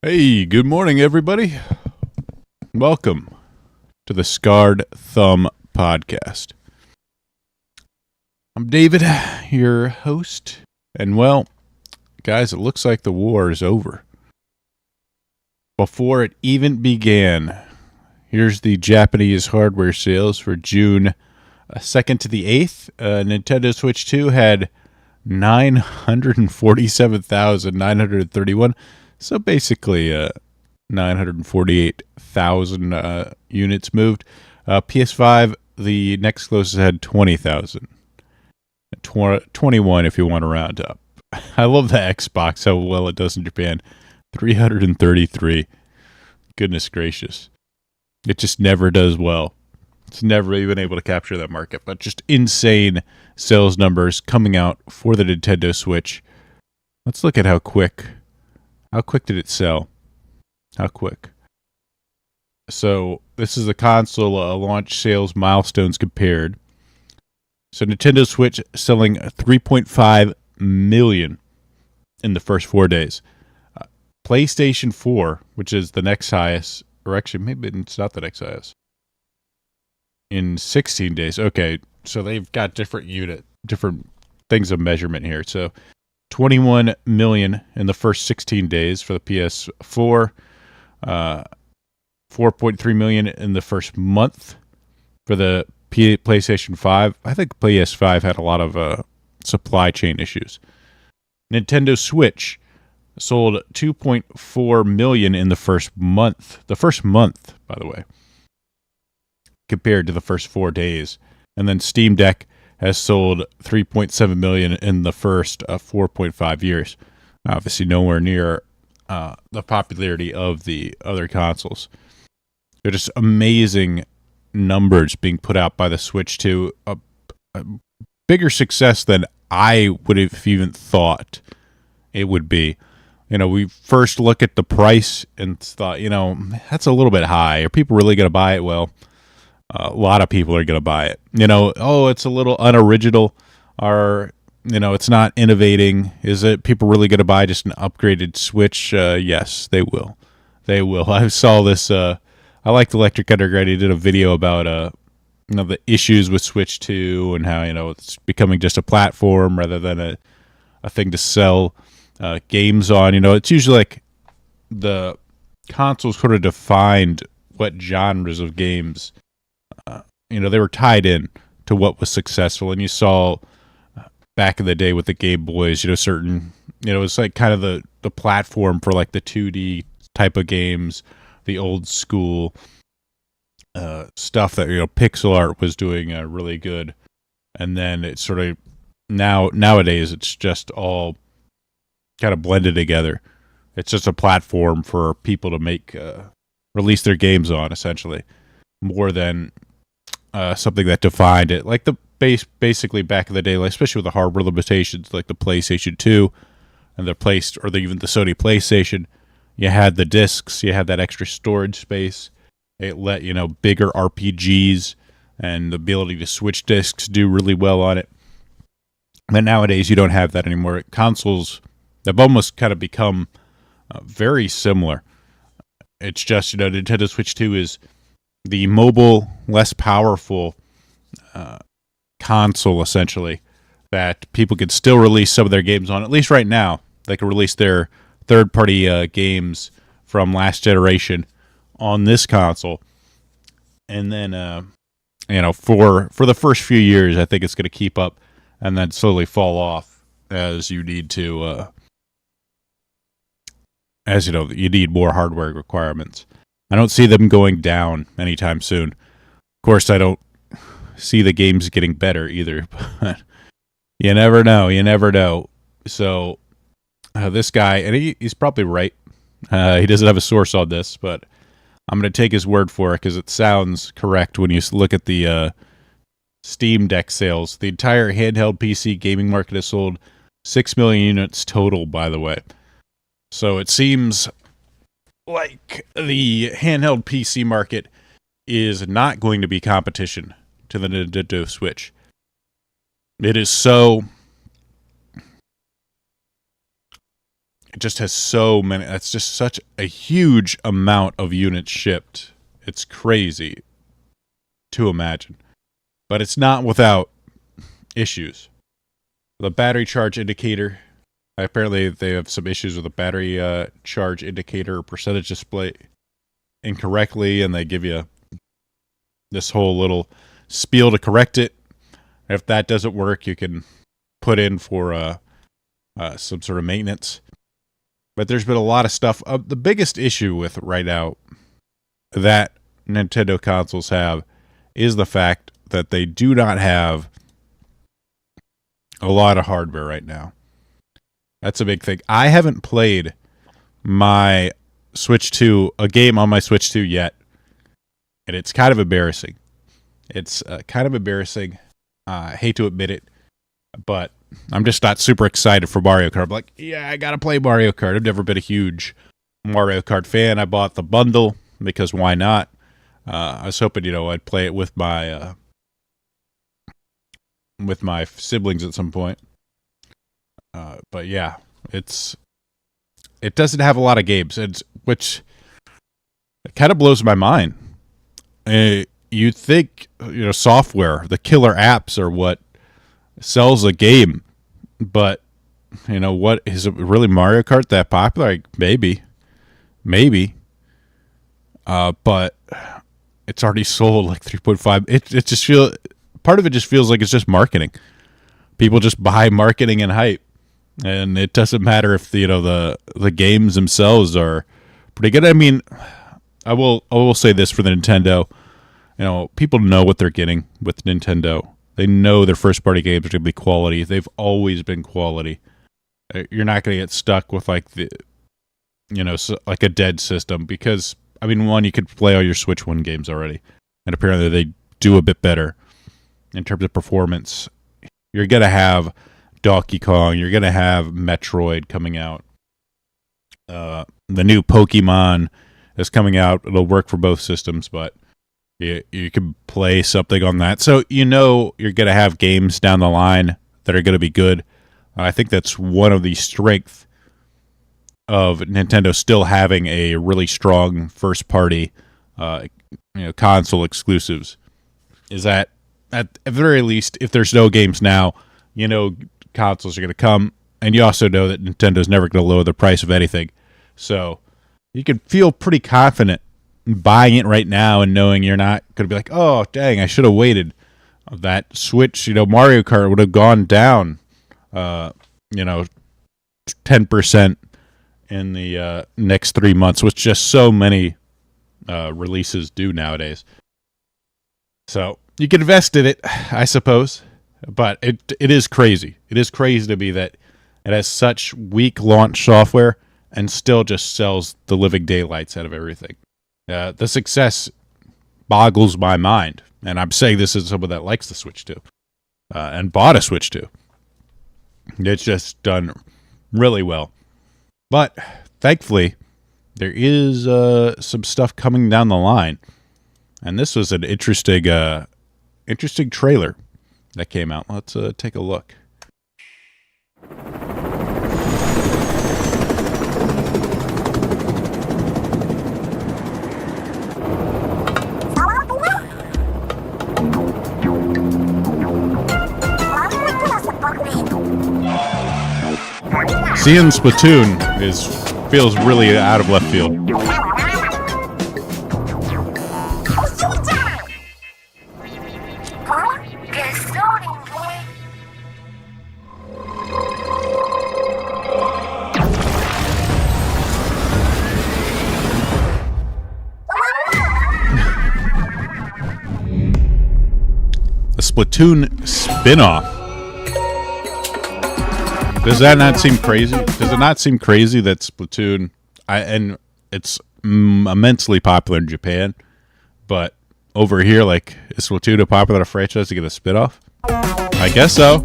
Hey, good morning, everybody. Welcome to the Scarred Thumb Podcast. I'm David, your host, and well, guys, it looks like the war is over. Before it even began, here's the Japanese hardware sales for June 2nd to the 8th. Nintendo Switch 2 had 947,931. So basically, 948,000 units moved. PS5, the next closest had 20,000. 21 if you want to round up. I love the Xbox, how well it does in Japan. 333. Goodness gracious. It just never does well. It's never even able to capture that market. But just insane sales numbers coming out for the Nintendo Switch. Let's look at how quick did it sell? How quick? So this is the console launch sales milestones compared. So Nintendo Switch selling 3.5 million in the first 4 days. PlayStation 4, which is the next highest, or actually maybe it's not the next highest, in 16 days. Okay, so they've got different things of measurement here. So 21 million in the first 16 days for the PS4, 4.3 million in the first month for the PlayStation 5. I think PS5 had a lot of supply chain issues. Nintendo Switch sold 2.4 million in the first month. The first month, by the way, compared to the first 4 days. And then Steam Deck has sold 3.7 million in the first 4.5 years. Obviously, nowhere near the popularity of the other consoles. They're just amazing numbers being put out by the Switch 2. A bigger success than I would have even thought it would be. You know, we first look at the price and thought, that's a little bit high. Are people really going to buy it? Well, a lot of people are going to buy it. It's a little unoriginal, or, it's not innovating. Is it people really going to buy just an upgraded Switch? Yes, they will. They will. I saw this. I liked Electric Underground. He did a video about, the issues with Switch 2 and how, it's becoming just a platform rather than a thing to sell games on. It's usually like the consoles sort of defined what genres of games they were tied in to what was successful. And you saw back in the day with the Game Boys, certain, it was like kind of the platform for like the 2D type of games, the old school stuff that, pixel art was doing really good. And then it's sort of nowadays, it's just all kind of blended together. It's just a platform for people to release their games on, essentially, more than something that defined it, like the basically back in the day, like especially with the hardware limitations, like the PlayStation 2 and even the Sony PlayStation. You had the discs, you had that extra storage space. It let bigger RPGs and the ability to switch discs do really well on it. But nowadays, you don't have that anymore. Consoles have almost kind of become very similar. It's just Nintendo Switch 2 is the mobile, less powerful console, essentially, that people could still release some of their games on. At least right now, they can release their third-party games from last generation on this console. And then, for the first few years, I think it's going to keep up and then slowly fall off as you need to, you need more hardware requirements. I don't see them going down anytime soon. Of course, I don't see the games getting better either, but you never know. So this guy, and he's probably right. He doesn't have a source on this, but I'm going to take his word for it because it sounds correct when you look at the Steam Deck sales. The entire handheld PC gaming market has sold 6 million units total, by the way. So it seems like the handheld PC market is not going to be competition to the Nintendo Switch. It is so it just has so many. That's just such a huge amount of units shipped. It's crazy to imagine. But it's not without issues. The battery charge indicator. Apparently, they have some issues with the battery charge indicator percentage display incorrectly, and they give you this whole little spiel to correct it. If that doesn't work, you can put in for some sort of maintenance. But there's been a lot of stuff. The biggest issue with right now that Nintendo consoles have is the fact that they do not have a lot of hardware right now. That's a big thing. I haven't played my Switch 2, a game on my Switch 2 yet, and it's kind of embarrassing. It's kind of embarrassing. I hate to admit it, but I'm just not super excited for Mario Kart. I'm like, yeah, I gotta play Mario Kart. I've never been a huge Mario Kart fan. I bought the bundle because why not? I was hoping, I'd play it with my siblings at some point. But yeah, it doesn't have a lot of games, which kind of blows my mind. You think, software, the killer apps are what sells a game, but what is it really Mario Kart that popular? Like, maybe, but it's already sold like 3.5. It just part of it just feels like it's just marketing. People just buy marketing and hype, and it doesn't matter if the games themselves are pretty good. I mean, I will say this for the Nintendo. People know what they're getting with Nintendo. They know their first-party games are going to be quality. They've always been quality. You're not going to get stuck with like like a dead system because, I mean, one, you could play all your Switch 1 games already, and apparently they do a bit better in terms of performance. You're going to have Donkey Kong. You're going to have Metroid coming out. The new Pokemon is coming out. It'll work for both systems, but you can play something on that. So you're going to have games down the line that are going to be good. I think that's one of the strengths of Nintendo still having a really strong first-party console exclusives. Is that at the very least, if there's no games now, consoles are going to come, and you also know that Nintendo's never going to lower the price of anything. So you can feel pretty confident buying it right now and knowing you're not going to be like, oh, dang, I should have waited. That Switch, Mario Kart would have gone down, 10% in the next 3 months, which just so many releases do nowadays. So you can invest in it, I suppose, but it is crazy. It is crazy to me that it has such weak launch software and still just sells the living daylights out of everything. The success boggles my mind, and I'm saying this as someone that likes the Switch 2 and bought a Switch 2. It's just done really well. But thankfully, there is some stuff coming down the line, and this was an interesting trailer that came out. Let's take a look. Seeing Splatoon feels really out of left field. A Splatoon spin-off. Does that not seem crazy? Does it not seem crazy that Splatoon, and it's immensely popular in Japan, but over here, like, is Splatoon a popular franchise to get a spin-off? I guess so.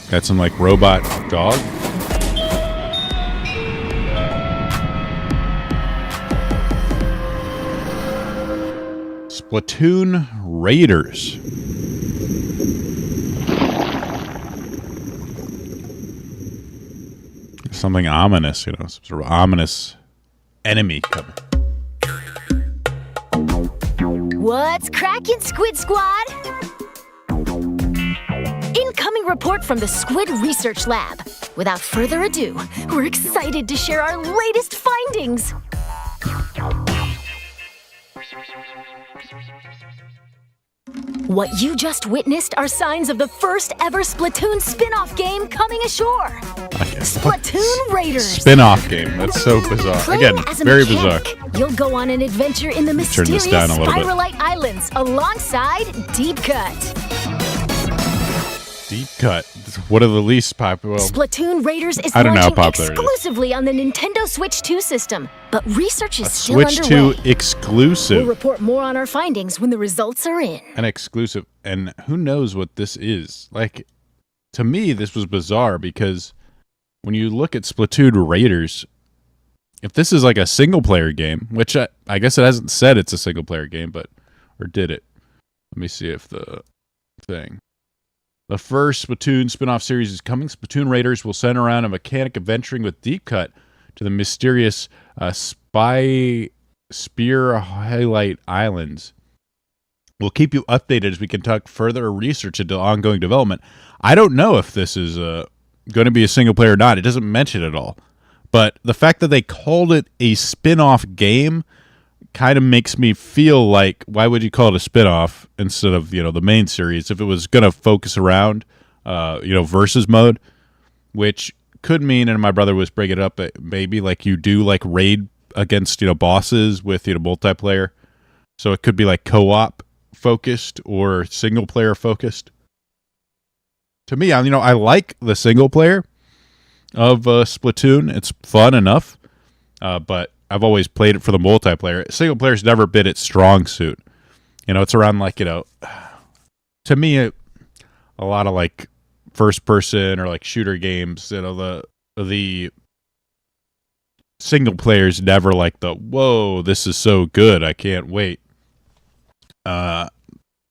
Got some, like, robot dog. Splatoon Raiders. Something ominous, some sort of ominous enemy coming. What's crackin', Squid Squad? Incoming report from the Squid Research Lab. Without further ado, we're excited to share our latest findings. What you just witnessed are signs of the first ever Splatoon spin-off game coming ashore. Splatoon Raiders. Spin-off game. That's so bizarre. Playing Again, as a very mechanic, bizarre. You'll go on an adventure in the mysterious Spiralite Islands alongside Deep Cut. Deep Cut. What are the least popular? Splatoon Raiders is I don't know how launching popular exclusively on the Nintendo Switch 2 system, but research is still Switch underway. 2 exclusive. We'll report more on our findings when the results are in. An exclusive. And who knows what this is? Like, to me, this was bizarre because when you look at Splatoon Raiders, if this is like a single-player game, which I guess it hasn't said it's a single-player game, but, or did it? Let me see if the thing. The first Splatoon spin-off series is coming. Splatoon Raiders will center around a mechanic adventuring with Deep Cut to the mysterious Spiralite Islands. We'll keep you updated as we conduct further research into ongoing development. I don't know if this is going to be a single player or not. It doesn't mention it at all. But the fact that they called it a spin-off game kind of makes me feel like, why would you call it a spin-off instead of, the main series if it was going to focus around, versus mode, which could mean, and my brother was bringing it up, that maybe like you do like raid against, bosses with, multiplayer. So it could be like co-op focused or single player focused. To me, I like the single player of Splatoon. It's fun enough, but I've always played it for the multiplayer. Single player's never been its strong suit. It's around like, to me, a lot of like first person or like shooter games, the single player's never like the, whoa, this is so good, I can't wait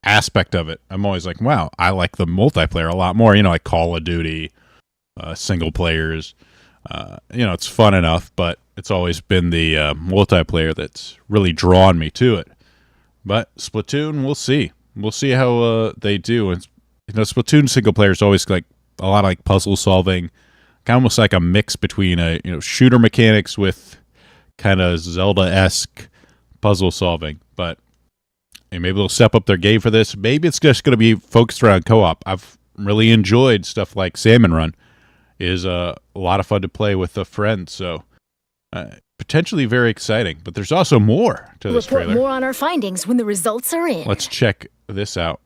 aspect of it. I'm always like, wow, I like the multiplayer a lot more, like Call of Duty, single players. It's fun enough, but it's always been the multiplayer that's really drawn me to it. But Splatoon, we'll see. We'll see how they do. And Splatoon single player is always like a lot of like puzzle solving, kind of almost like a mix between a shooter mechanics with kind of Zelda-esque puzzle solving. But maybe they'll step up their game for this. Maybe it's just going to be focused around co-op. I've really enjoyed stuff like Salmon Run. Is a lot of fun to play with a friend, so potentially very exciting. But there's also more to this trailer. Report more on our findings when the results are in. Let's check this out.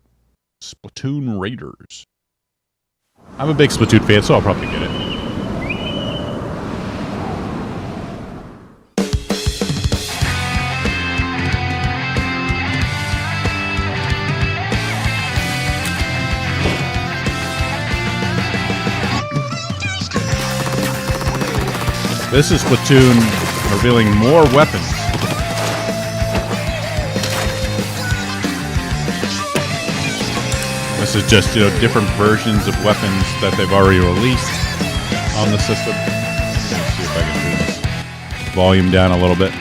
Splatoon Raiders. I'm a big Splatoon fan, so I'll probably get it. This is Splatoon revealing more weapons. This is just, different versions of weapons that they've already released on the system. Let's see if I can do this. Volume down a little bit.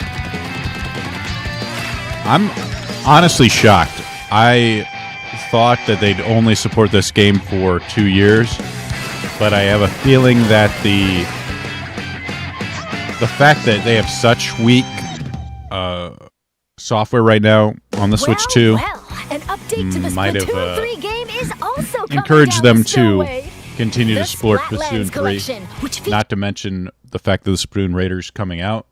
I'm honestly shocked. I thought that they'd only support this game for 2 years, but I have a feeling that the fact that they have such weak software right now on the Switch 2 might have encouraged them to continue to support Splatoon 3. Not to mention the fact that the Splatoon Raiders coming out.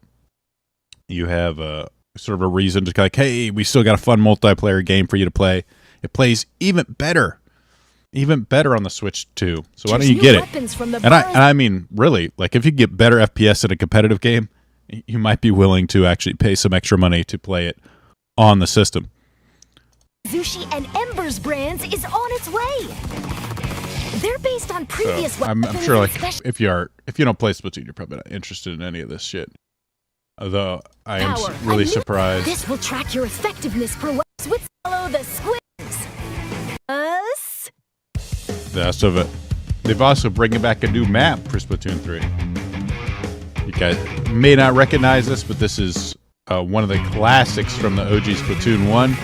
You have sort of a reason to like, hey, we still got a fun multiplayer game for you to play. It plays even better on the Switch 2. So why don't you get it? And I mean, really, like if you get better FPS in a competitive game, you might be willing to actually pay some extra money to play it on the system. Zushi and Ember's brands is on its way. They're based on previous weapons. I'm sure, like if you don't play Splatoon, you're probably not interested in any of this shit. Although I am Power. really surprised. This will track your effectiveness per waves with Follow the Squids. Best of it. They've also bringing back a new map for Splatoon 3. You guys may not recognize this, but this is one of the classics from the OG Splatoon 1.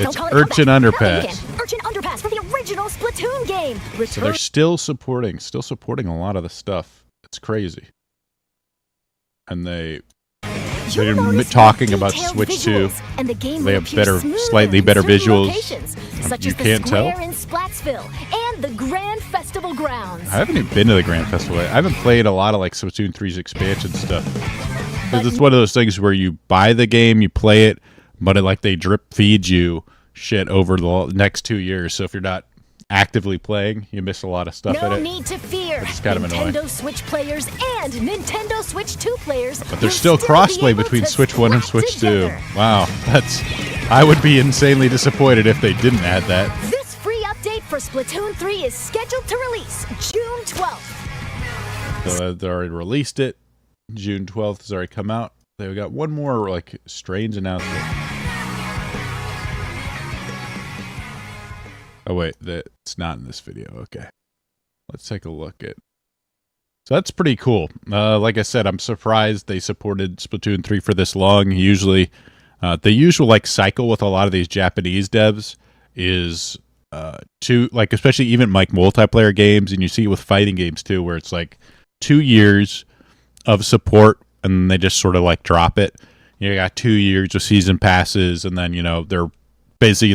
It's Urchin Underpass. Urchin Underpass from the original Splatoon game. So they're still supporting a lot of the stuff. It's crazy. And they're talking about Switch 2. And the game they have slightly better visuals. Such you as the can't square tell. in Splatsville and the Grand Festival grounds. I haven't even been to the Grand Festival. I haven't played a lot of like Splatoon 3's expansion stuff. Because it's one of those things where you buy the game, you play it, but they drip feed you shit over the next 2 years. So if you're not actively playing, you miss a lot of stuff in it. No need to fear. It's kind of annoying. Nintendo Switch players and Nintendo Switch 2 players. But there's still crossplay between Switch 1 and Switch 2. Wow, I would be insanely disappointed if they didn't add that. This free update for Splatoon 3 is scheduled to release June 12th. So they already released it. June 12th has already come out. They've got one more strange announcement. Oh wait, it's not in this video. Okay, let's take a look at. So that's pretty cool. Like I said, I'm surprised they supported Splatoon 3 for this long. Usually, the usual cycle with a lot of these Japanese devs is especially even multiplayer games, and you see it with fighting games too, where it's 2 years of support and they just sort of drop it. You got 2 years of season passes, and then they're busy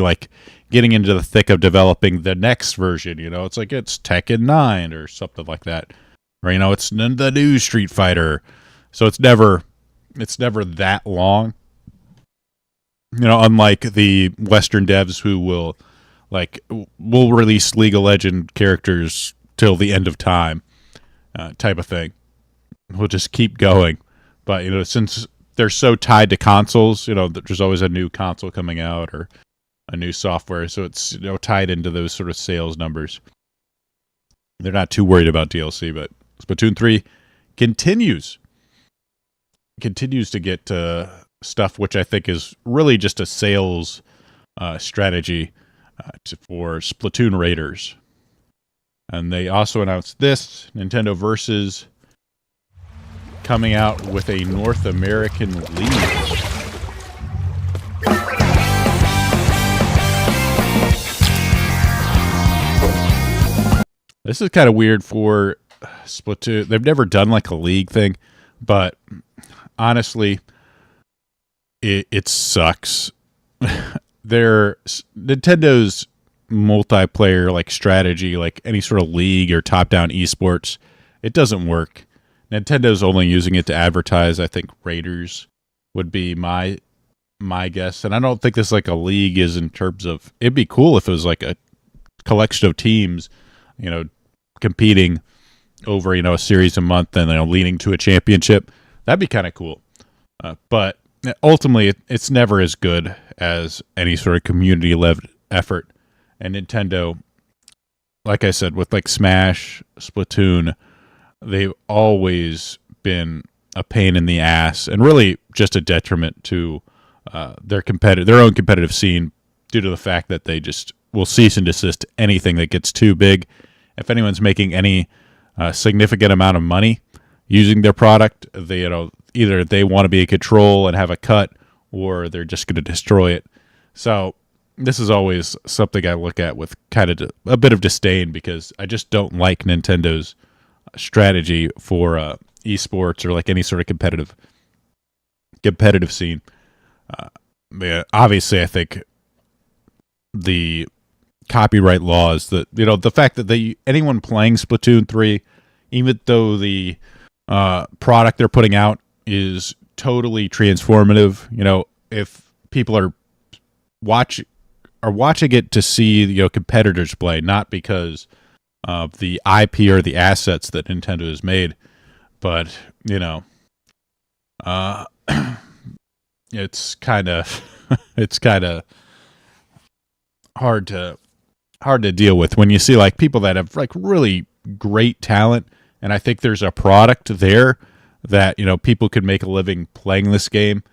getting into the thick of developing the next version. It's it's Tekken 9 or something like that, or it's the new Street Fighter. So it's never that long. Unlike the Western devs who will release League of Legends characters till the end of time, type of thing. We'll just keep going. But since they're so tied to consoles, there's always a new console coming out or a new software, so it's tied into those sort of sales numbers. They're not too worried about DLC, but Splatoon 3 continues to get stuff, which I think is really just a sales strategy for Splatoon Raiders. And they also announced this Nintendo Versus coming out with a North American league. This is kind of weird for Splatoon. They've never done a league thing, but honestly, it sucks. Nintendo's multiplayer strategy, any sort of league or top-down esports, it doesn't work. Nintendo's only using it to advertise. I think Raiders would be my guess, and I don't think this a league is in terms of. It'd be cool if it was a collection of teams, competing over a series a month and leading to a championship. That'd be kind of cool. But ultimately, it's never as good as any sort of community-led effort. And Nintendo, like I said, with Smash, Splatoon, they've always been a pain in the ass and really just a detriment to their own competitive scene due to the fact that they just will cease and desist anything that gets too big. If anyone's making any significant amount of money using their product, they either they want to be in control and have a cut, or they're just going to destroy it. So this is always something I look at with kind of a bit of disdain, because I just don't like Nintendo's strategy for esports or any sort of competitive scene. Obviously, I think the copyright laws, that the fact that anyone playing Splatoon 3, even though the product they're putting out is totally transformative, if people are watching it to see competitors play, not because of the IP or the assets that Nintendo has made, but it's kind of hard to deal with when you see people that have really great talent, and I think there's a product there that, people could make a living playing this game,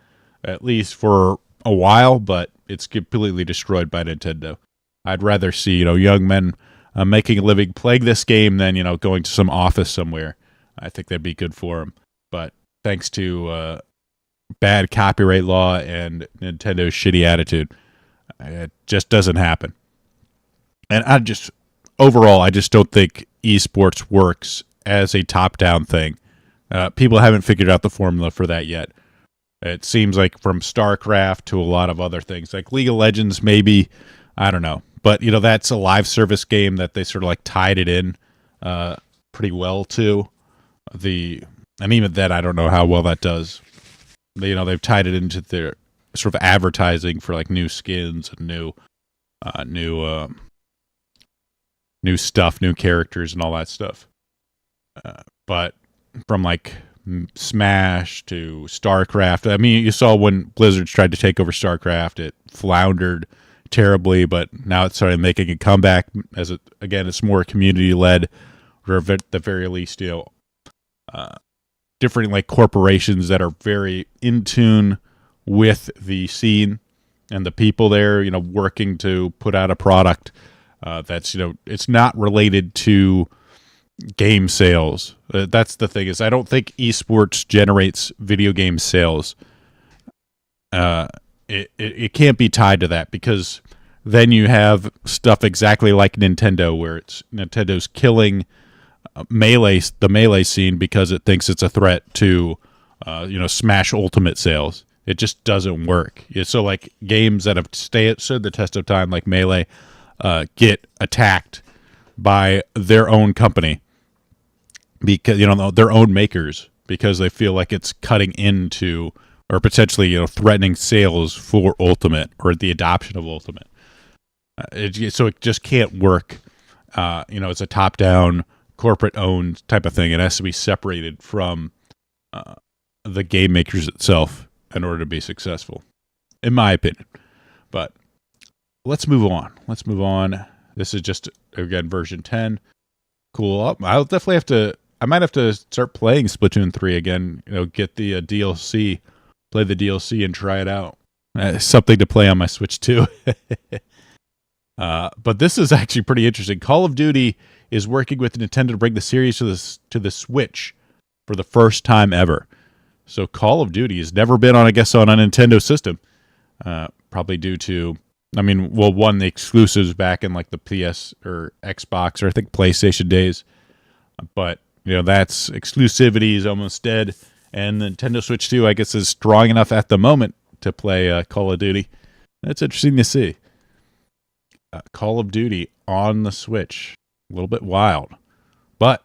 at least for a while, but it's completely destroyed by Nintendo. I'd rather see, young men making a living playing this game than, going to some office somewhere. I think that'd be good for them. But thanks to bad copyright law and Nintendo's shitty attitude, it just doesn't happen. And overall, I just don't think esports works as a top-down thing. People haven't figured out the formula for that yet. It seems like from StarCraft to a lot of other things, like League of Legends, maybe, I don't know. But, that's a live service game that they sort of like tied it in pretty well to. And even that, I don't know how well that does. They've tied it into their sort of advertising for like new skins and new stuff, new characters, and all that stuff. But from like Smash to StarCraft, I mean, you saw when Blizzard tried to take over StarCraft, it floundered terribly, but now it's starting making a comeback as it's more community led, or at the very least, different like corporations that are very in tune with the scene and the people there, working to put out a product that's, it's not related to game sales. That's the thing, is I don't think esports generates video game sales. It can't be tied to that, because then you have stuff exactly like Nintendo, where Nintendo's killing the melee scene because it thinks it's a threat to Smash Ultimate sales. It just doesn't work. So like games that have stood the test of time, like Melee, get attacked by their own company, because their own makers, because they feel like it's cutting into or potentially threatening sales for Ultimate or the adoption of Ultimate. So it just can't work. It's a top-down, corporate-owned type of thing. It has to be separated from the game makers itself in order to be successful, in my opinion. But let's move on. This is just, again, version 10. Cool. I might have to start playing Splatoon 3 again, get the DLC, play the DLC and try it out. Something to play on my Switch too. But this is actually pretty interesting. Call of Duty is working with Nintendo to bring the series to the Switch for the first time ever. So Call of Duty has never been on a Nintendo system. Probably due to, one, the exclusives back in like the PS or Xbox or I think PlayStation days. But, that's exclusivity is almost dead. And the Nintendo Switch 2, I guess, is strong enough at the moment to play Call of Duty. That's interesting to see. Call of Duty on the Switch. A little bit wild. But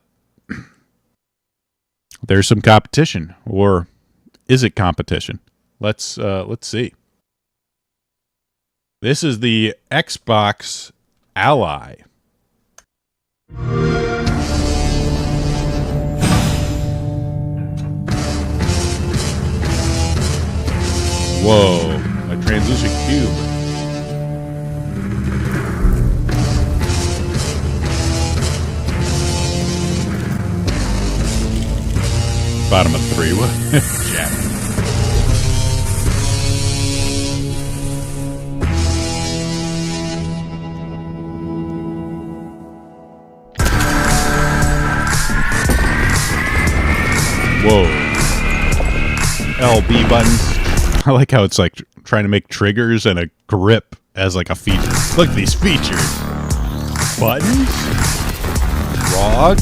there's some competition. Or is it competition? Let's see. This is the Xbox Ally. Whoa, a translucent cube. Bottom of 3. What? Jack. Whoa. LB buttons. I like how it's like trying to make triggers and a grip as like a feature. Look at these features. Buttons. ROG.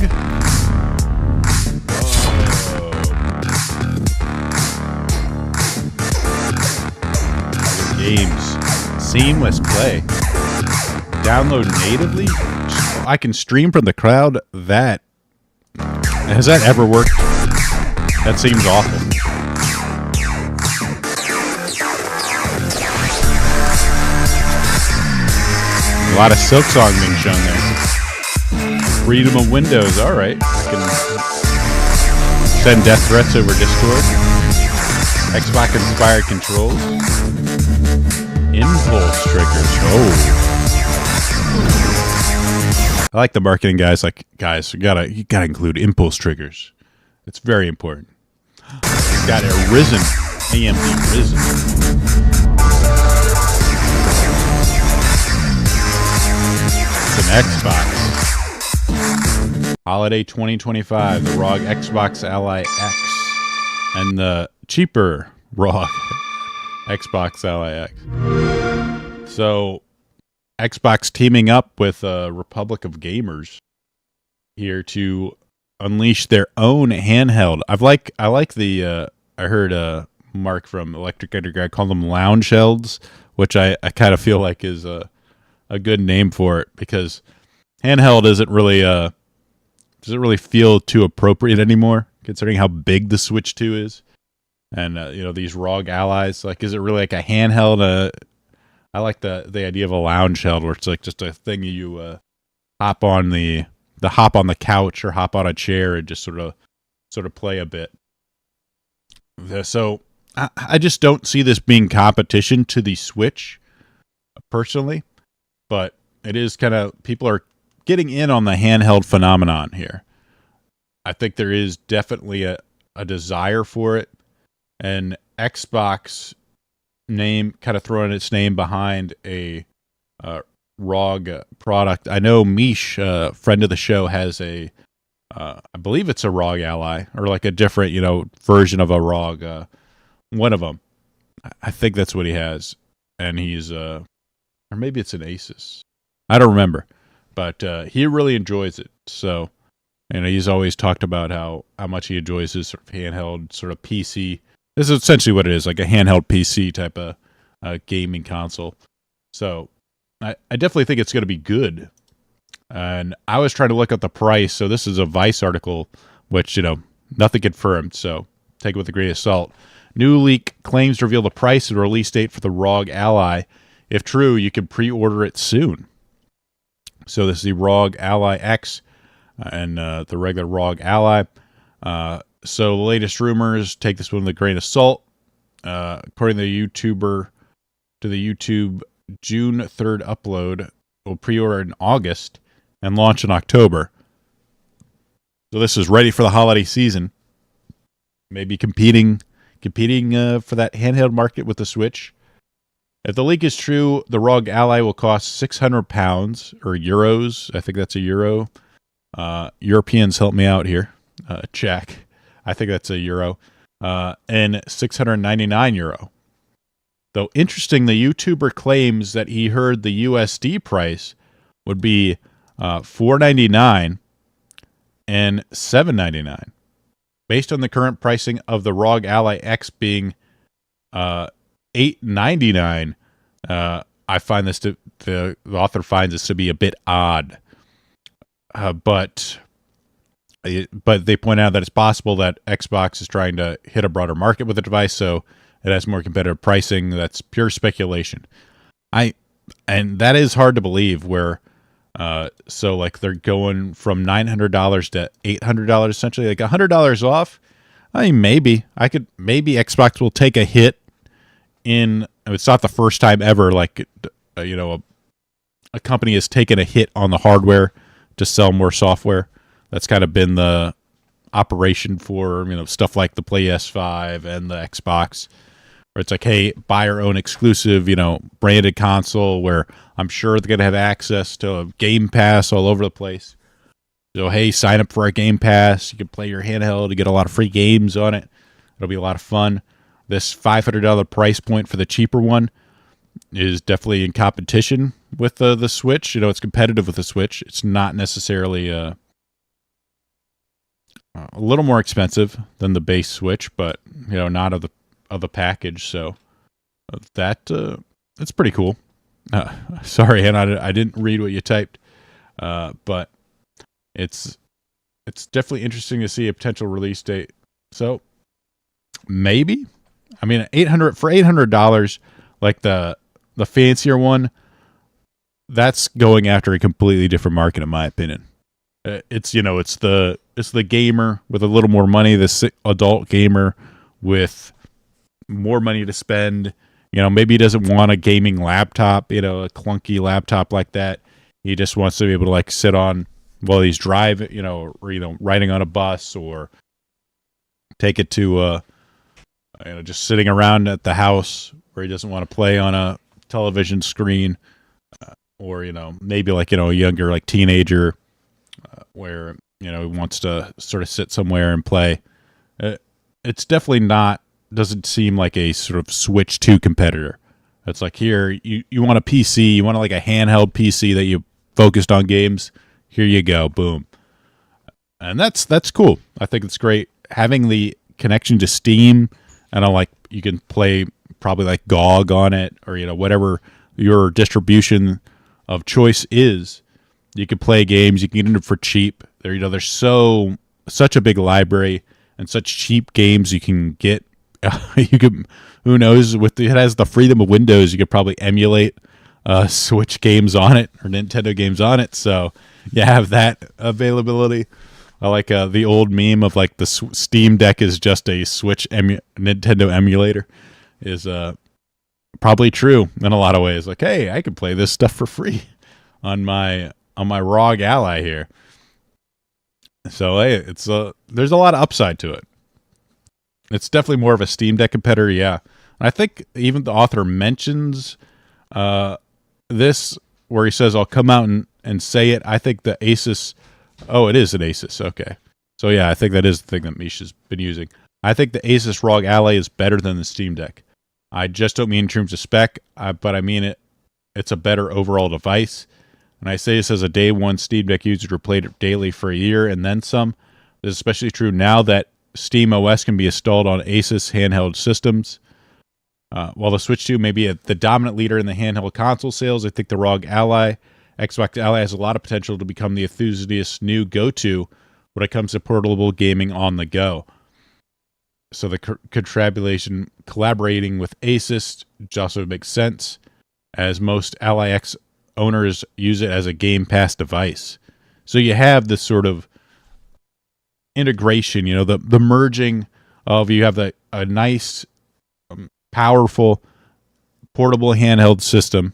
Games. Seamless play. Download natively. I can stream from the cloud. Has that ever worked? That seems awful. A lot of Silksong being shown there. Freedom of Windows. All right. I can send death threats over Discord. Xbox inspired controls. Impulse triggers. Oh. I like the marketing guys. Like, guys, you gotta include impulse triggers. It's very important. It's got a Risen, AMD Risen. It's an Xbox. Holiday 2025, the ROG Xbox Ally X. And the cheaper ROG Xbox Ally X. So, Xbox teaming up with Republic of Gamers here to unleash their own handheld. I like the I heard Mark from Electric Undergrad call them lounge helds, which I kind of feel like is a good name for it, because handheld doesn't really feel too appropriate anymore, considering how big the Switch 2 is. And these ROG Allies, like, is it really like a handheld? I like the idea of a lounge held, where it's like just a thing you hop on the couch or hop on a chair and just sort of play a bit. So I just don't see this being competition to the Switch, personally, but it is kind of, people are getting in on the handheld phenomenon here. I think there is definitely a desire for it, and Xbox name kind of throwing its name behind a ROG product. I know Mish, friend of the show, has I believe it's a ROG Ally, or like a different, version of a ROG. One of them, I think that's what he has, and he's or maybe it's an Asus. I don't remember, but he really enjoys it. So, he's always talked about how much he enjoys his sort of handheld sort of PC. This is essentially what it is, like a handheld PC type of gaming console. So I definitely think it's going to be good. And I was trying to look up the price. So this is a Vice article, which, nothing confirmed. So take it with a grain of salt. New leak claims to reveal the price and release date for the ROG Ally. If true, you can pre-order it soon. So this is the ROG Ally X and the regular ROG Ally. So the latest rumors, take this one with a grain of salt. According to the YouTube June 3rd upload, will pre-order in August and launch in October. So this is ready for the holiday season. Maybe competing for that handheld market with the Switch. If the leak is true, the ROG Ally will cost £600 or euros. I think that's a euro. Europeans, help me out here. Check. I think that's a euro. And €699. Though interesting, the YouTuber claims that he heard the USD price would be $499 and $799. Based on the current pricing of the ROG Ally X being $899, I find this the author finds this to be a bit odd. But they point out that it's possible that Xbox is trying to hit a broader market with the device, so it has more competitive pricing. That's pure speculation. And that is hard to believe, where so like they're going from $900 to $800, essentially, like $100 off. I mean, maybe Xbox will take a hit in. It's not the first time ever, like, a company has taken a hit on the hardware to sell more software. That's kind of been the operation for, stuff like the PS5 and the Xbox, where it's like, hey, buy our own exclusive, branded console, where I'm sure they're going to have access to a Game Pass all over the place. So, hey, sign up for our Game Pass. You can play your handheld. You get a lot of free games on it. It'll be a lot of fun. This $500 price point for the cheaper one is definitely in competition with the Switch. It's competitive with the Switch. It's not necessarily a little more expensive than the base Switch, but not of the package. So that it's pretty cool. Sorry, Hannah, I didn't read what you typed, but it's definitely interesting to see a potential release date. So maybe, I mean, $800, like the fancier one, that's going after a completely different market, in my opinion. It's the gamer with a little more money, the adult gamer with more money to spend. Maybe he doesn't want a gaming laptop, a clunky laptop like that. He just wants to be able to, like, sit on while he's driving, or riding on a bus, or take it to just sitting around at the house where he doesn't want to play on a television screen, or maybe like a younger like teenager where he wants to sort of sit somewhere and play. It's definitely doesn't seem like a sort of Switch 2 competitor. It's like, here you want a PC, you want like a handheld PC that you focused on games. Here you go, boom. And that's cool. I think it's great having the connection to Steam, and you can play probably like GOG on it, or whatever your distribution of choice is. You can play games, you can get it for cheap. There's such a big library and such cheap games you can get. You can, who knows, it has the freedom of Windows, you could probably emulate Switch games on it or Nintendo games on it. So you have that availability. I like the old meme of like the Steam Deck is just a Switch Nintendo emulator is probably true in a lot of ways. Like, hey, I can play this stuff for free on my ROG Ally here. So hey, it's there's a lot of upside to it. It's definitely more of a Steam Deck competitor, yeah. And I think even the author mentions this where he says, I'll come out and say it. I think the Asus, it is an Asus, okay. So yeah, I think that is the thing that Misha's been using. I think the Asus ROG Ally is better than the Steam Deck. I just don't mean in terms of spec, but I mean it's a better overall device. And I say this as a day one Steam Deck user who played it daily for a year and then some. This is especially true now that Steam OS can be installed on Asus handheld systems. While the Switch 2 may be the dominant leader in the handheld console sales, I think the ROG Ally, Xbox Ally, has a lot of potential to become the enthusiast's new go-to when it comes to portable gaming on the go. So the collaborating with Asus also makes sense, as most Ally X owners use it as a Game Pass device. So you have this sort of integration, the merging of, you have a nice, powerful, portable handheld system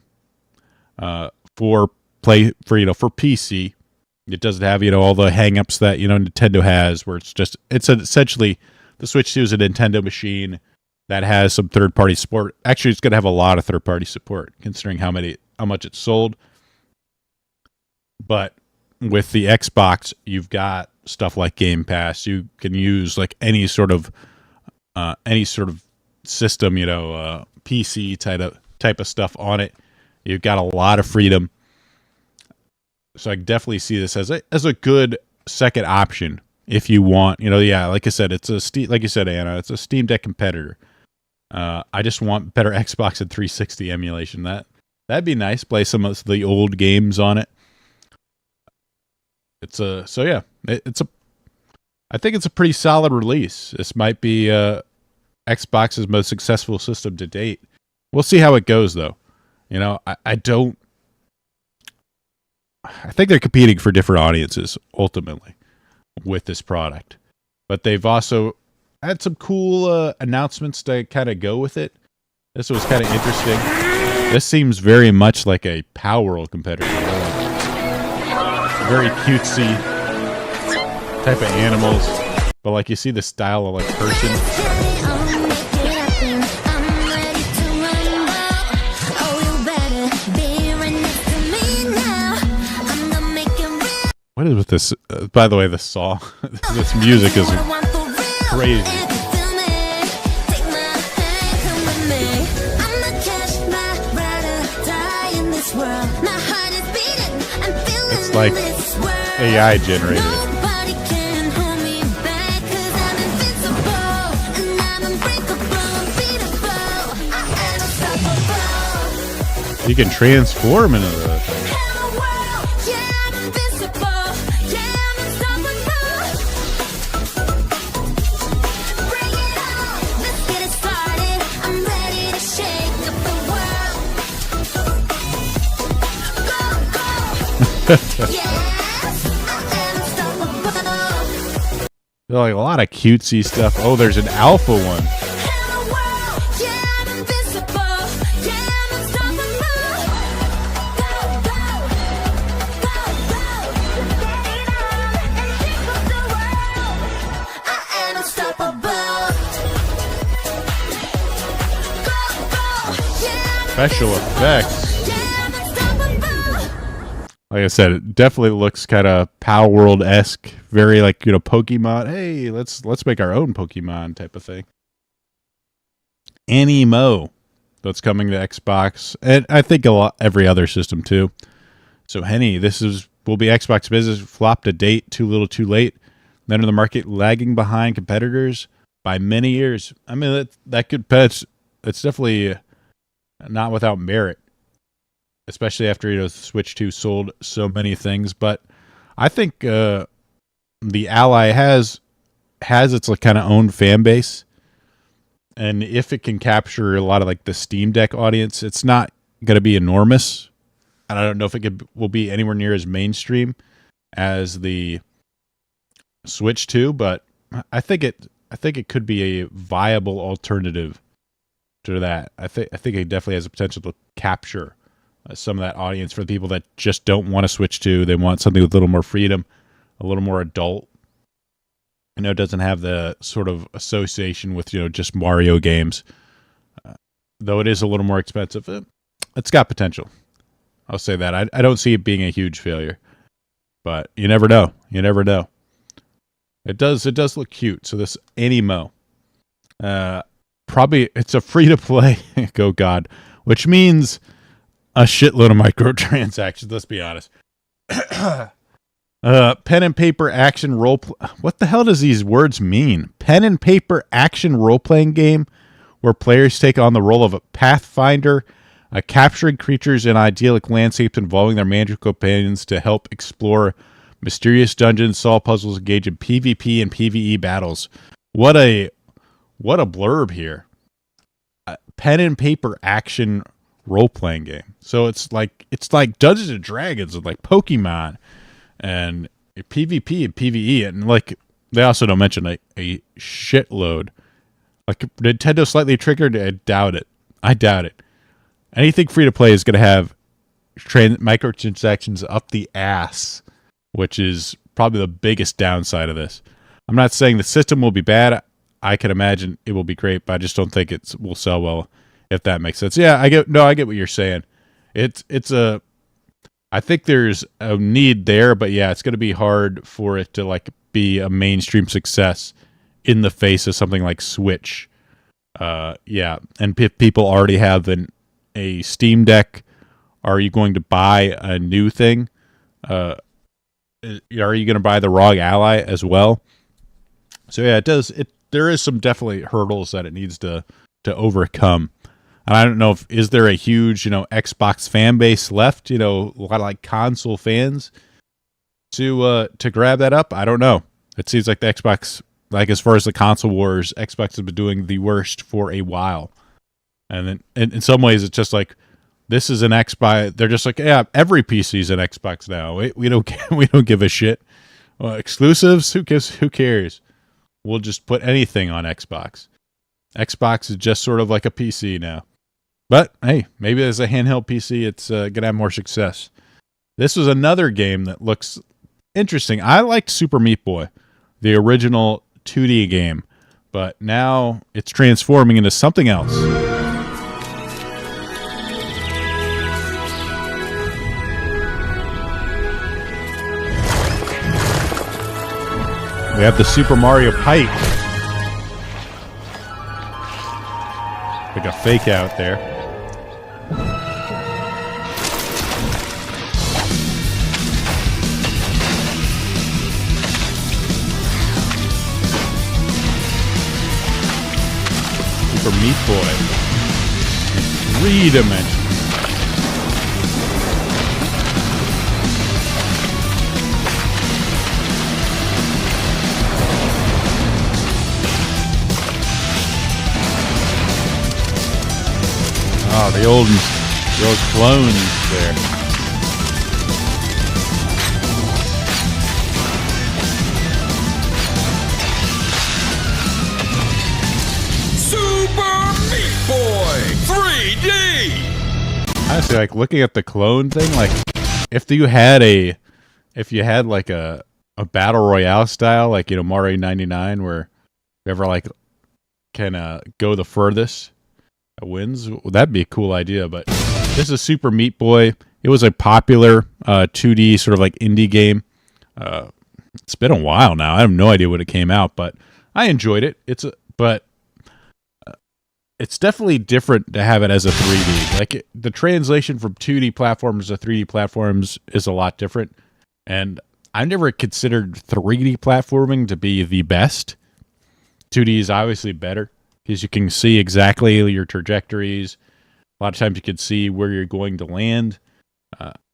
for PC. It doesn't have all the hangups that Nintendo has, where it's essentially the Switch 2 is a Nintendo machine that has some third-party support. Actually, it's going to have a lot of third-party support, considering how much it's sold. But with the Xbox, you've got stuff like Game Pass. You can use like any sort of system, PC type of stuff on it. You've got a lot of freedom. So I definitely see this as a good second option if you want. Like I said, like you said, Anna, it's a Steam Deck competitor. I just want better Xbox and 360 emulation. That'd be nice. Play some of the old games on it. I think it's a pretty solid release. This might be Xbox's most successful system to date. We'll see how it goes, though. I think they're competing for different audiences ultimately with this product, but they've also had some cool announcements to kind of go with it. This was kind of interesting. This seems very much like a Power World competitor. Very cutesy type of animals, but like you see the style of like person. What is with this? By the way, the song, this music is crazy. It's like AI generated. You can transform into the thing. Like a lot of cutesy stuff. Oh, there's an alpha one. special effects. Like I said, it definitely looks kind of Power World-esque, very like, Pokemon. Hey, let's make our own Pokemon type of thing. Animo, that's coming to Xbox, and I think every other system too. So Henny, will be Xbox business, flopped a date too little too late, then in the market lagging behind competitors by many years. I mean, it's definitely not without merit, especially after Switch 2 sold so many things. But I think the Ally has its like kind of own fan base, and if it can capture a lot of like the Steam Deck audience, it's not going to be enormous. And I don't know if will be anywhere near as mainstream as the Switch 2, but I think it could be a viable alternative to that. I think it definitely has the potential to capture some of that audience for the people that just don't want to Switch 2. They want something with a little more freedom, a little more adult. It doesn't have the sort of association with just Mario games. Though it is a little more expensive, it's got potential. I'll say that. I don't see it being a huge failure, but you never know. You never know. It does look cute. So this Animo, probably it's a free to play. Oh God, which means a shitload of microtransactions. Let's be honest. Pen and paper action role. What the hell does these words mean? Pen and paper action role playing game where players take on the role of a pathfinder, capturing creatures in idyllic landscapes involving their magical companions to help explore mysterious dungeons, solve puzzles, engage in PvP and PvE battles. What a blurb here. Pen and paper action role-playing game. So it's like Dungeons and Dragons and like Pokemon and PvP and PvE, and like they also don't mention a shitload. Like Nintendo slightly triggered. I doubt it. Anything free to play is going to have microtransactions up the ass, which is probably the biggest downside of this. I'm not saying the system will be bad. I can imagine it will be great, but I just don't think it will sell well, if that makes sense. Yeah, I get what you're saying. I think there's a need there, but yeah, it's going to be hard for it to like be a mainstream success in the face of something like Switch. Yeah, and people already have a Steam Deck. Are you going to buy a new thing? Are you going to buy the ROG Ally as well? So yeah, there is some definitely hurdles that it needs to overcome. And I don't know is there a huge, Xbox fan base left, a lot of like console fans to grab that up? I don't know. It seems like the Xbox, like as far as the console wars, Xbox has been doing the worst for a while. And then in some ways it's just like, this is an Xbox. They're just like, yeah, every PC is an Xbox now. We don't give a shit. Exclusives? Who cares? We'll just put anything on Xbox. Xbox is just sort of like a PC now. But hey, maybe as a handheld PC, it's gonna have more success. This was another game that looks interesting. I liked Super Meat Boy, the original 2D game, but now it's transforming into something else. We have the Super Mario pipe. Like a fake out there. Super Meat Boy. 3 dimensions. Oh, the old clones there. Super Meat Boy 3D. Honestly, like looking at the clone thing, like if you had like a battle royale style, like Mario 99, where whoever like can go the furthest. that wins. Well, that'd be a cool idea, but this is Super Meat Boy. It was a popular 2D sort of like indie game. It's been a while now. I have no idea when it came out, but I enjoyed it. It's definitely different to have it as a 3D. Like the translation from 2D platforms to 3D platforms is a lot different. And I've never considered 3D platforming to be the best. 2D is obviously better because you can see exactly your trajectories. A lot of times you can see where you're going to land.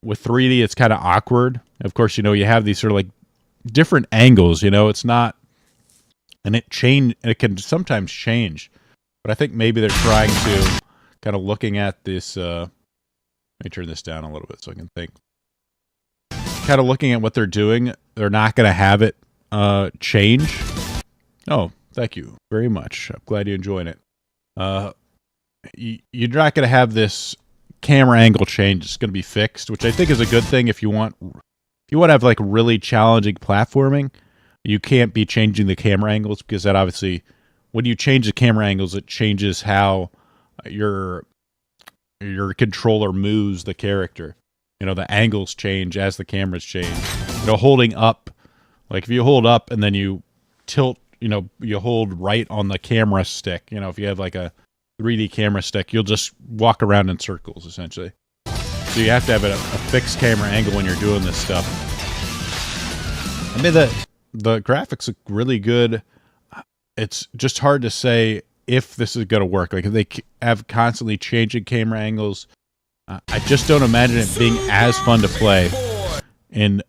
With 3D, it's kind of awkward. Of course, you have these sort of like different angles. It's not, and it can sometimes change. But I think maybe they're trying to kind of looking at this. Let me turn this down a little bit so I can think. Kind of looking at what they're doing, they're not going to have it change. Oh, thank you very much. I'm glad you're enjoying it. You're not going to have this camera angle change. It's going to be fixed, which I think is a good thing if you want to have like really challenging platforming. You can't be changing the camera angles because that obviously, when you change the camera angles, it changes how your controller moves the character. The angles change as the cameras change. Holding up, like if you hold up and then you tilt, you hold right on the camera stick. If you have like a 3D camera stick, you'll just walk around in circles essentially. So you have to have a fixed camera angle when you're doing this stuff. I mean, the graphics look really good. It's just hard to say if this is going to work. Like if they have constantly changing camera angles, I just don't imagine it being as fun to play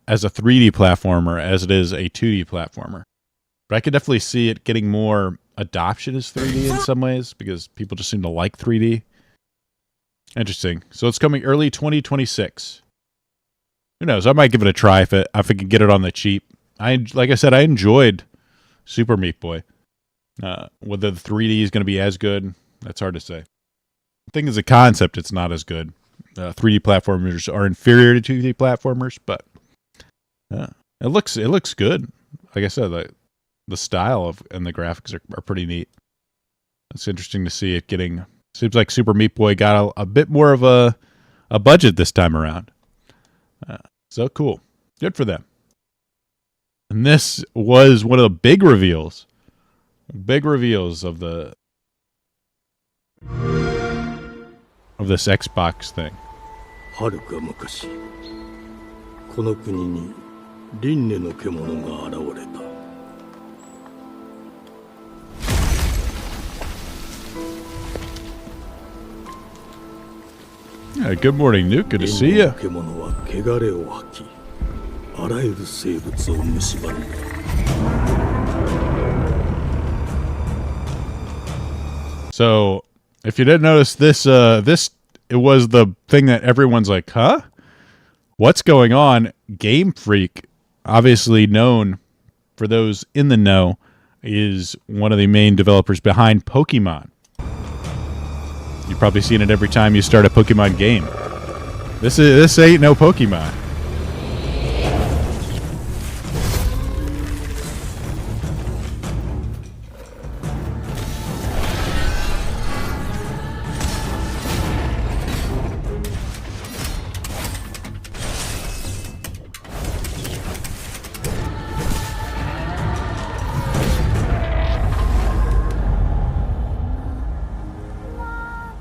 as a 3D platformer as it is a 2D platformer. But I could definitely see it getting more adoption as 3D in some ways because people just seem to like 3D. Interesting. So it's coming early 2026. Who knows? I might give it a try if I can get it on the cheap. Like I said, I enjoyed Super Meat Boy. Whether the 3D is going to be as good, that's hard to say. I think as a concept, it's not as good. 3D platformers are inferior to 2D platformers, but it looks good. Like I said, the style and the graphics are pretty neat. It's interesting to see it getting. Seems like Super Meat Boy got a bit more of a budget this time around. So cool, good for them. And this was one of the big reveals of this Xbox thing. はるか昔、この国に輪廻の獣が現れた。Good morning, Nuke. Good to see you. 獣は汚れを吐き、あらゆる生物を蝕んだ。So, if you didn't notice this, it was the thing that everyone's like, huh? What's going on? Game Freak, obviously known for those in the know, is one of the main developers behind Pokemon. You've probably seen it every time you start a Pokemon game. This ain't no Pokemon.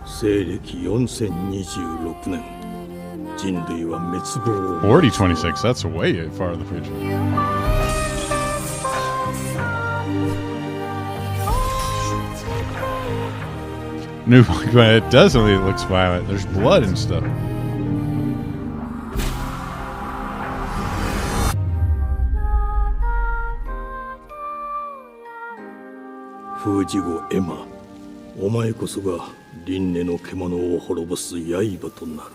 西暦4026年、人類は滅亡を。 4026, that's way far in the future. New Pokemon, it definitely looks violent. There's blood and stuff. Fujigo Emma, お前こそが輪廻の獣を滅ぼす刃となる。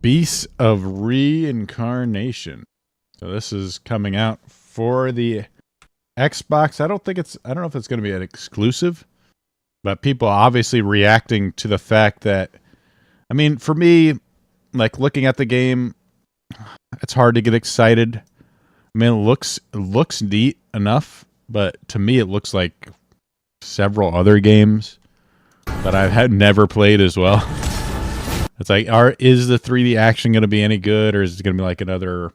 Beasts of Reincarnation. So this is coming out for the Xbox. I don't know if it's going to be an exclusive, but people obviously reacting to the fact that, I mean, for me, like looking at the game, it's hard to get excited. I mean, it looks neat enough, but to me it looks like several other games that I've never played as well. It's like, is the 3D action going to be any good, or is it going to be like another,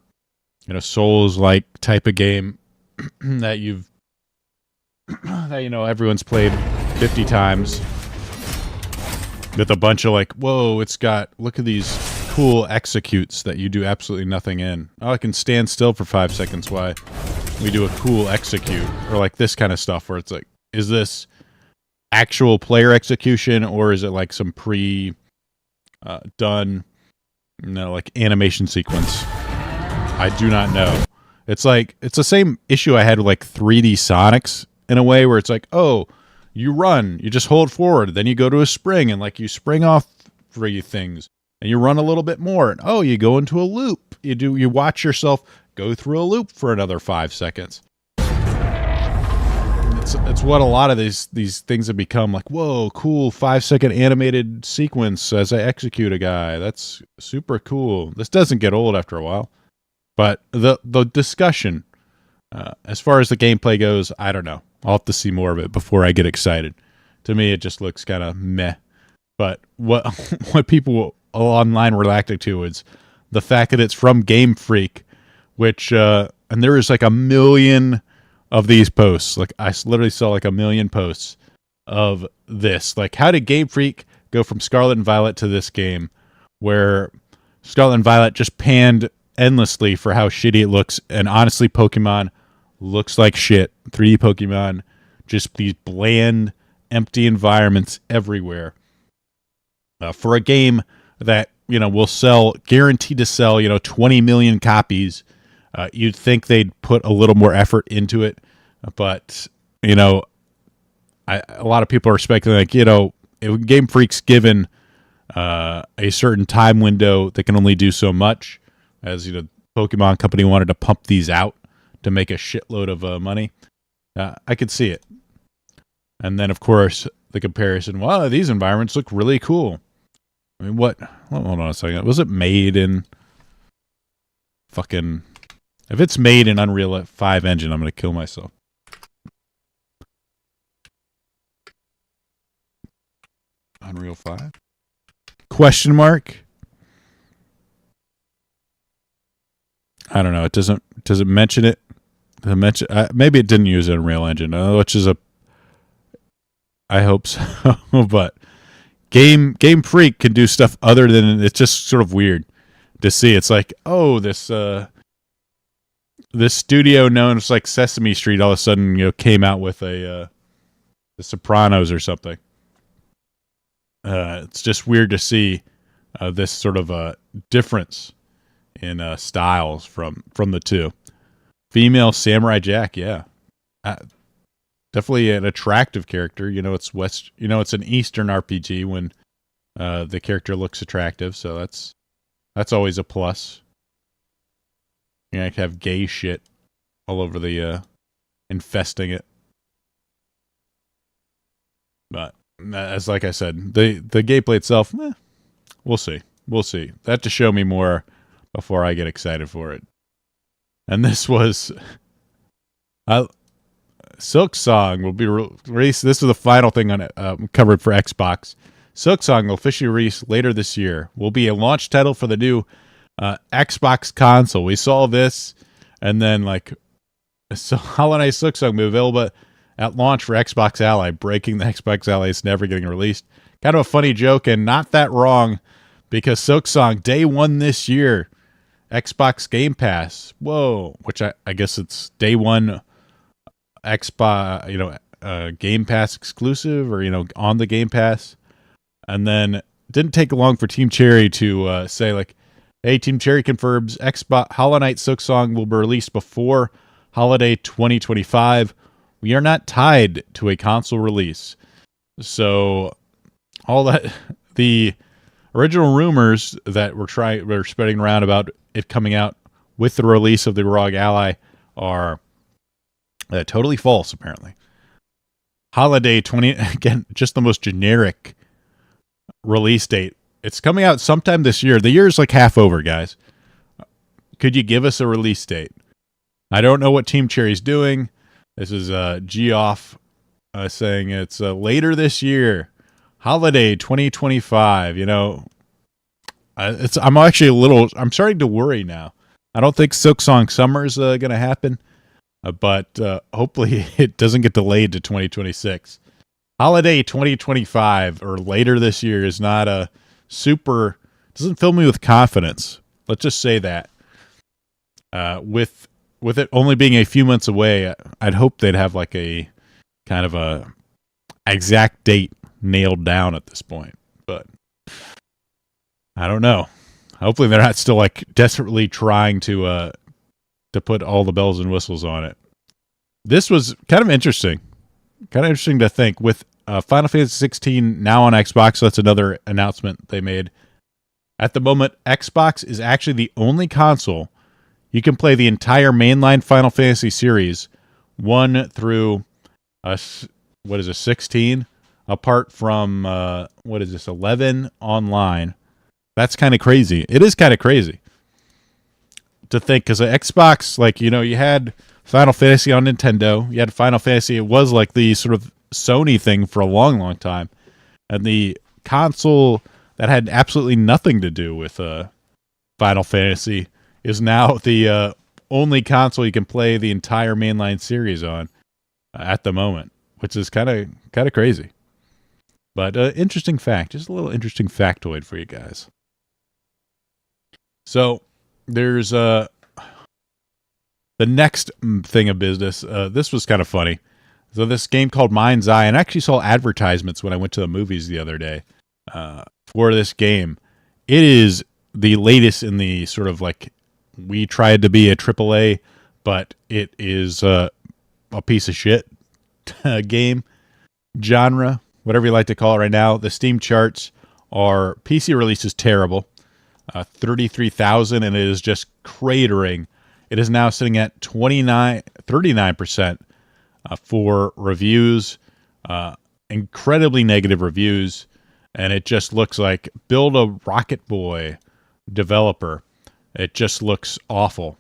Souls-like type of game that everyone's played 50 times with a bunch of like, whoa, look at these cool executes that you do absolutely nothing in. Oh, I can stand still for 5 seconds while we do a cool execute, or like this kind of stuff where it's like, is this actual player execution, or is it like some done, like animation sequence? I do not know. It's the same issue I had with like 3D Sonics in a way, where it's like, oh, you run, you just hold forward, then you go to a spring, and like you spring off 3 things, and you run a little bit more, and oh, you go into a loop. You watch yourself go through a loop for another 5 seconds. It's what a lot of these things have become, like, whoa, cool 5-second animated sequence as I execute a guy. That's super cool. This doesn't get old after a while. But the discussion, as far as the gameplay goes, I don't know. I'll have to see more of it before I get excited. To me, it just looks kind of meh. But what people online were reacting to is the fact that it's from Game Freak, which, and there is like 1 million of these posts. Like, I literally saw like 1 million posts of this. Like, how did Game Freak go from Scarlet and Violet to this game, where Scarlet and Violet just panned endlessly for how shitty it looks, and honestly, Pokemon looks like shit. 3D Pokemon, just these bland, empty environments everywhere. For a game that, will sell, guaranteed to sell, 20 million copies, you'd think they'd put a little more effort into it, but a lot of people are speculating, like, if Game Freak's given a certain time window, they can only do so much. As Pokemon Company wanted to pump these out to make a shitload of money. I could see it, and then of course the comparison. Wow, these environments look really cool. I mean, what? Hold on a second. Was it made in fucking? If it's made in Unreal 5 engine, I'm going to kill myself. Unreal 5? Question mark? I don't know. It doesn't mention it. Maybe it didn't use an Unreal Engine, which is I hope so. But Game Freak can do stuff other than, it's just sort of weird to see. It's like, oh, this studio known as like Sesame Street all of a sudden came out with The Sopranos or something. It's just weird to see this sort of difference in styles from the two. Female Samurai Jack, yeah, definitely an attractive character. It's it's an Eastern RPG when the character looks attractive, so that's always a plus. I could have gay shit all over the infesting it. But as like I said, the gameplay itself, we'll see. That to show me more before I get excited for it. And this was Silksong will be released. This is the final thing on it covered for Xbox. Silksong will officially release later this year. Will be a launch title for the new Xbox console. We saw this, and then Hollow Knight Silksong will be available at launch for Xbox Ally, breaking the Xbox Ally. It's never getting released. Kind of a funny joke, and not that wrong, because Silksong day 1 this year, Xbox Game Pass. Whoa, which I guess it's day 1 Xbox, Game Pass exclusive, or on the Game Pass. And then didn't take long for Team Cherry to say like, hey, Team Cherry confirms Xbox Hollow Knight Silksong will be released before holiday 2025. We are not tied to a console release. So all that, the original rumors that were spreading around about it coming out with the release of the ROG Ally are totally false, apparently. Holiday 20, again, just the most generic release date. It's coming out sometime this year. The year's like half over, guys. Could you give us a release date? I don't know what Team Cherry's doing. This is Geoff saying it's later this year, holiday 2025. You know, I'm actually I'm starting to worry now. I don't think Silksong Summer's going to happen, but hopefully it doesn't get delayed to 2026. Holiday 2025 or later this year is not a doesn't fill me with confidence. Let's just say that. With it only being a few months away, I'd hope they'd have like a kind of a exact date nailed down at this point. But I don't know. Hopefully they're not still like desperately trying to put all the bells and whistles on it. This was kind of interesting. Kind of interesting to think with Final Fantasy 16 now on Xbox. So that's another announcement they made. At the moment, Xbox is actually the only console you can play the entire mainline Final Fantasy series, 1 through 16, apart from 11 online. That's kind of crazy. It is kind of crazy to think, because Xbox, like, you know, you had Final Fantasy on Nintendo, you had Final Fantasy, it was like the sort of Sony thing for a long, long time, and the console that had absolutely nothing to do with Final Fantasy is now the only console you can play the entire mainline series on at the moment, which is kind of crazy. But interesting fact, just a little interesting factoid for you guys. So there's the next thing of business. This was kind of funny. So this game called Mind's Eye, and I actually saw advertisements when I went to the movies the other day for this game. It is the latest in the sort of like, we tried to be a AAA, but it is a piece of shit game genre, whatever you like to call it right now. The Steam charts are PC release is terrible, 33,000, and it is just cratering. It is now sitting at 39% for reviews, incredibly negative reviews, and it just looks like build a Rocket Boy developer. It just looks awful.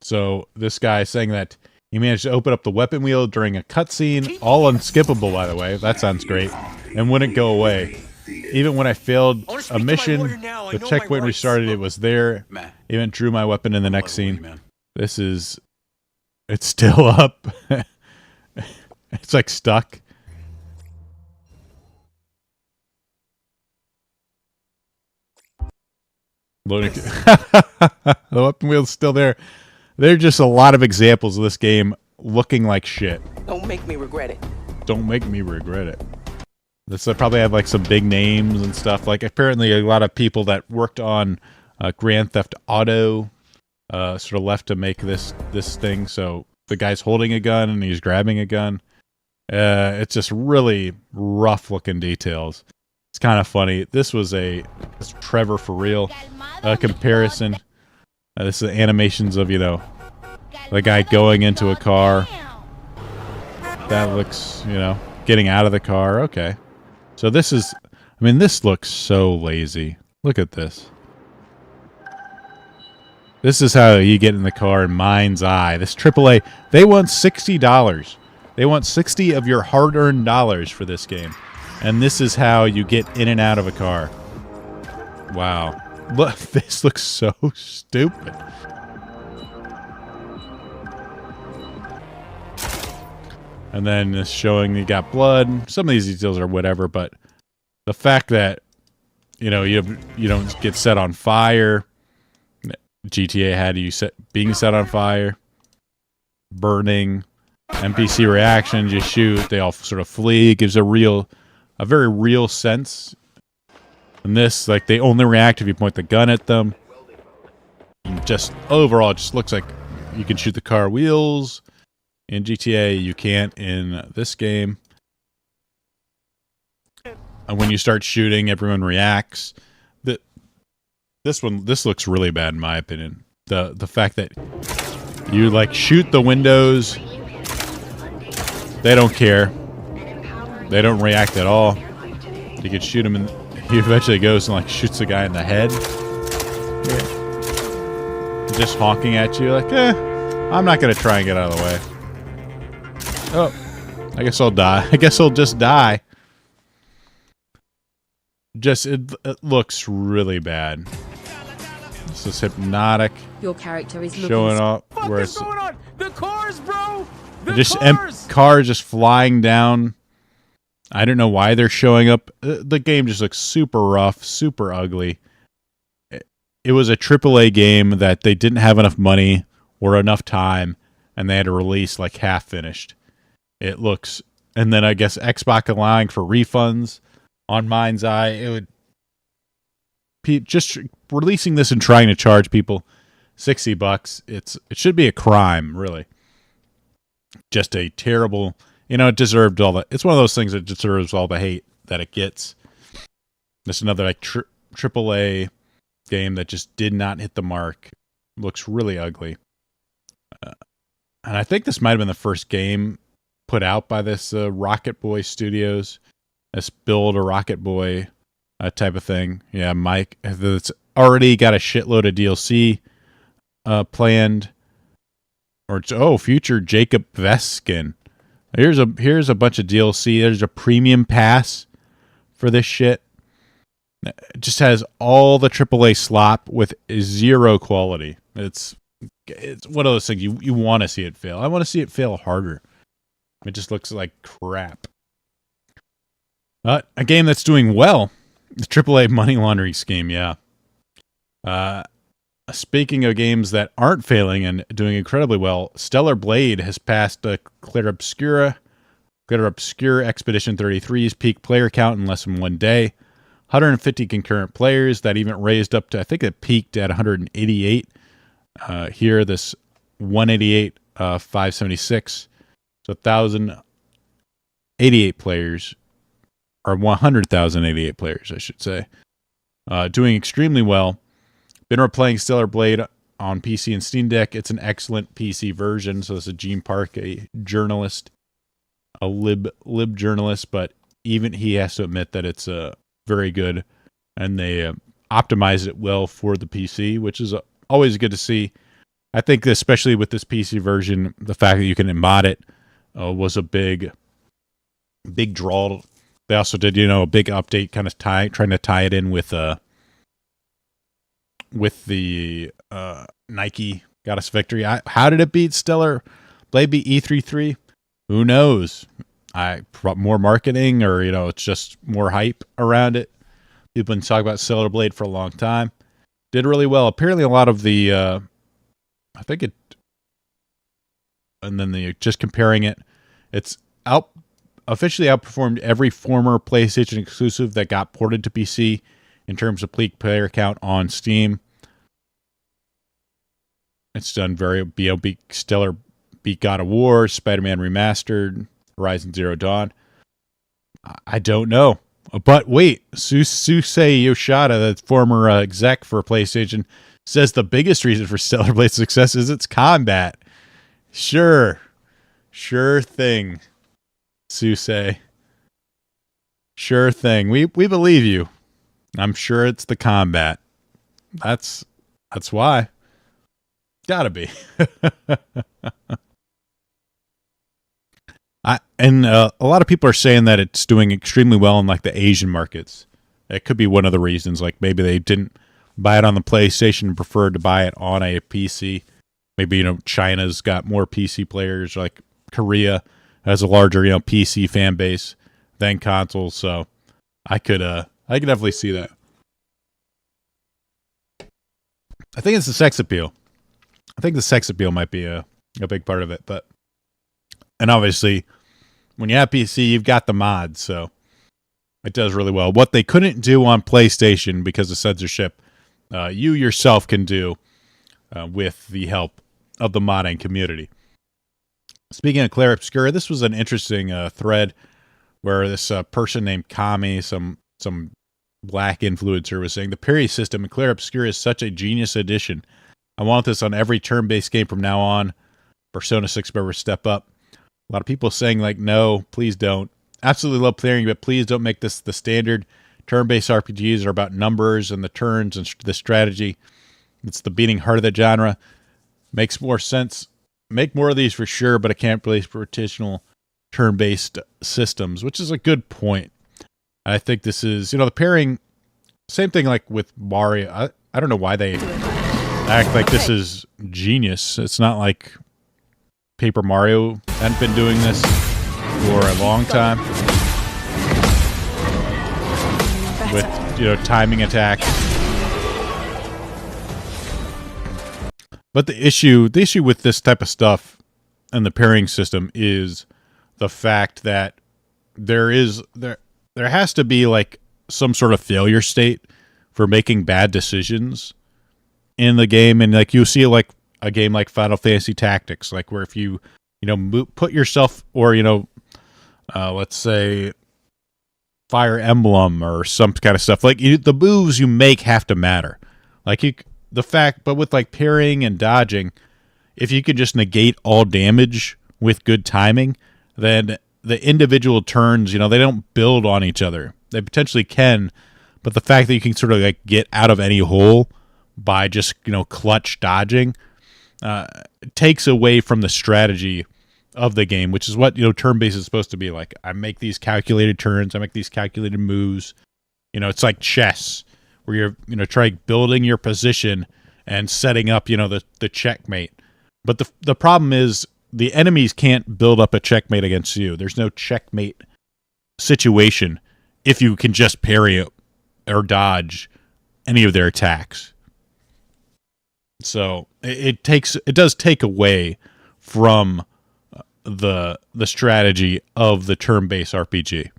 So this guy is saying that he managed to open up the weapon wheel during a cutscene, all unskippable, by the way. That sounds great. And wouldn't go away. Even when I failed a mission, the checkpoint restarted, it was there. Even drew my weapon in the next scene. This is... It's still up. It's like stuck. Loading. The weapon wheel's still there. There are just a lot of examples of this game looking like shit. Don't make me regret it. Don't make me regret it. This probably have like some big names and stuff. Like apparently a lot of people that worked on Grand Theft Auto sort of left to make this thing. So the guy's holding a gun and he's grabbing a gun. It's just really rough looking details. It's kind of funny. This was this Trevor for real comparison. This is animations of, you know, the guy going into a car. That looks, you know, getting out of the car. Okay. So this is, I mean, this looks so lazy. Look at this. This is how you get in the car in Mind's Eye. This AAA, they want $60. They want 60 of your hard-earned dollars for this game. And this is how you get in and out of a car. Wow. Look, this looks so stupid. And then it's showing you got blood. Some of these details are whatever, but the fact that, you know, you don't get set on fire. GTA had you being set on fire, burning, NPC reactions, you shoot, they all sort of flee. It gives a very real sense. And this, like, they only react if you point the gun at them. And just overall, it just looks like you can shoot the car wheels. In GTA, you can't in this game. And when you start shooting, everyone reacts. This looks really bad in my opinion. The fact that you like shoot the windows, they don't care. They don't react at all. You could shoot him, and he eventually goes and like shoots the guy in the head. Yeah. Just honking at you like, I'm not going to try and get out of the way. Oh, I guess I'll die. I guess I'll just die. It looks really bad. This is hypnotic. Your character is looking Showing up where What's it's going on? The cars, bro! The just cars! cars just flying down. I don't know why they're showing up. The game just looks super rough, super ugly. It was a AAA game that they didn't have enough money or enough time, and they had to release like half finished. It looks, and then I guess Xbox allowing for refunds on Mind's Eye. It would just releasing this and trying to charge people $60. It should be a crime, really. Just a terrible, it deserved all the. It's one of those things that deserves all the hate that it gets. It's another like AAA game that just did not hit the mark. Looks really ugly. And I think this might have been the first game put out by this Rocket Boy Studios. This build a Rocket Boy type of thing. Yeah, Mike. It's already got a shitload of DLC planned. Or future Jacob Vest skin. Here's a bunch of DLC. There's a premium pass for this shit. It just has all the AAA slop with zero quality. It's one of those things you want to see it fail. I want to see it fail harder. It just looks like crap. A game that's doing well. The AAA money laundering scheme, yeah. Speaking of games that aren't failing and doing incredibly well, Stellar Blade has passed Clair Obscur Expedition 33's peak player count in less than 1 day. 150 concurrent players. That even raised up to, I think it peaked at 188. Here, this 188, 576. So 1,088 players, or 100,088 players, I should say. Doing extremely well. Been replaying Stellar Blade on PC and Steam Deck. It's an excellent PC version. So this is Gene Park, a journalist, a lib journalist, but even he has to admit that it's very good, and they optimized it well for the PC, which is always good to see. I think especially with this PC version, the fact that you can mod it was a big draw. They also did, a big update, kind of trying to tie it in with the Nike got us victory. How did it beat Stellar Blade? Beat E33? Who knows? More marketing, or it's just more hype around it. People have been talking about Stellar Blade for a long time. Did really well. Apparently, a lot of the just comparing it, it's officially outperformed every former PlayStation exclusive that got ported to PC in terms of peak player count on Steam. It's done very Stellar beat God of War, Spider-Man Remastered, Horizon Zero Dawn. I don't know. But wait, Susei Yoshida, the former exec for PlayStation, says the biggest reason for Stellar Blade's success is its combat. Sure thing, Susei. Sure thing. We believe you. I'm sure it's the combat. That's why. Gotta be. A lot of people are saying that it's doing extremely well in like the Asian markets. It could be one of the reasons. Like maybe they didn't buy it on the PlayStation and preferred to buy it on a PC. Maybe China's got more PC players. Like Korea has a larger PC fan base than consoles. So I could definitely see that. I think it's the sex appeal. I think the sex appeal might be a big part of it, and obviously, when you have PC, you've got the mods, so it does really well. What they couldn't do on PlayStation because of censorship, you yourself can do with the help of the modding community. Speaking of Clair Obscur, this was an interesting thread where this person named Kami, some black influencer, was saying the parry system in Clair Obscur is such a genius addition. I want this on every turn-based game from now on. Persona 6 better step up. A lot of people saying like, no, please don't. Absolutely love playing, but please don't make this the standard. Turn-based RPGs are about numbers and the turns and the strategy. It's the beating heart of the genre. Makes more sense make more of these for sure, but I can't replace traditional turn-based systems, which is a good point. I think this is, the pairing, same thing like with Mario. I don't know why they act like this is genius. It's not like Paper Mario hadn't been doing this for a long time with, timing attacks. But the issue with this type of stuff and the pairing system is the fact that there has to be like some sort of failure state for making bad decisions in the game, and like you see like a game like Final Fantasy Tactics, like where if you put yourself, or let's say Fire Emblem or some kind of stuff, like the moves you make have to matter. Like but with like parrying and dodging, if you could just negate all damage with good timing, then the individual turns, they don't build on each other. They potentially can, but the fact that you can sort of like get out of any hole by just, clutch dodging, takes away from the strategy of the game, which is what, turn-based is supposed to be like. I make these calculated turns, I make these calculated moves. It's like chess, where you're trying building your position and setting up, the checkmate. But the problem is the enemies can't build up a checkmate against you. There's no checkmate situation if you can just parry or dodge any of their attacks. So it does take away from the strategy of the turn-based RPG.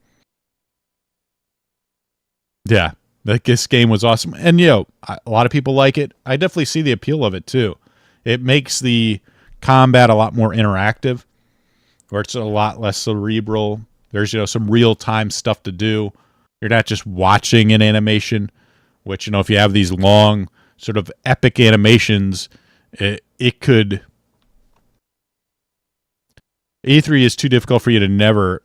Yeah, this game was awesome, and a lot of people like it. I definitely see the appeal of it too. It makes the combat a lot more interactive, where it's a lot less cerebral. There's some real-time stuff to do. You're not just watching an animation, which if you have these long sort of epic animations, it could. E3 is too difficult for you to never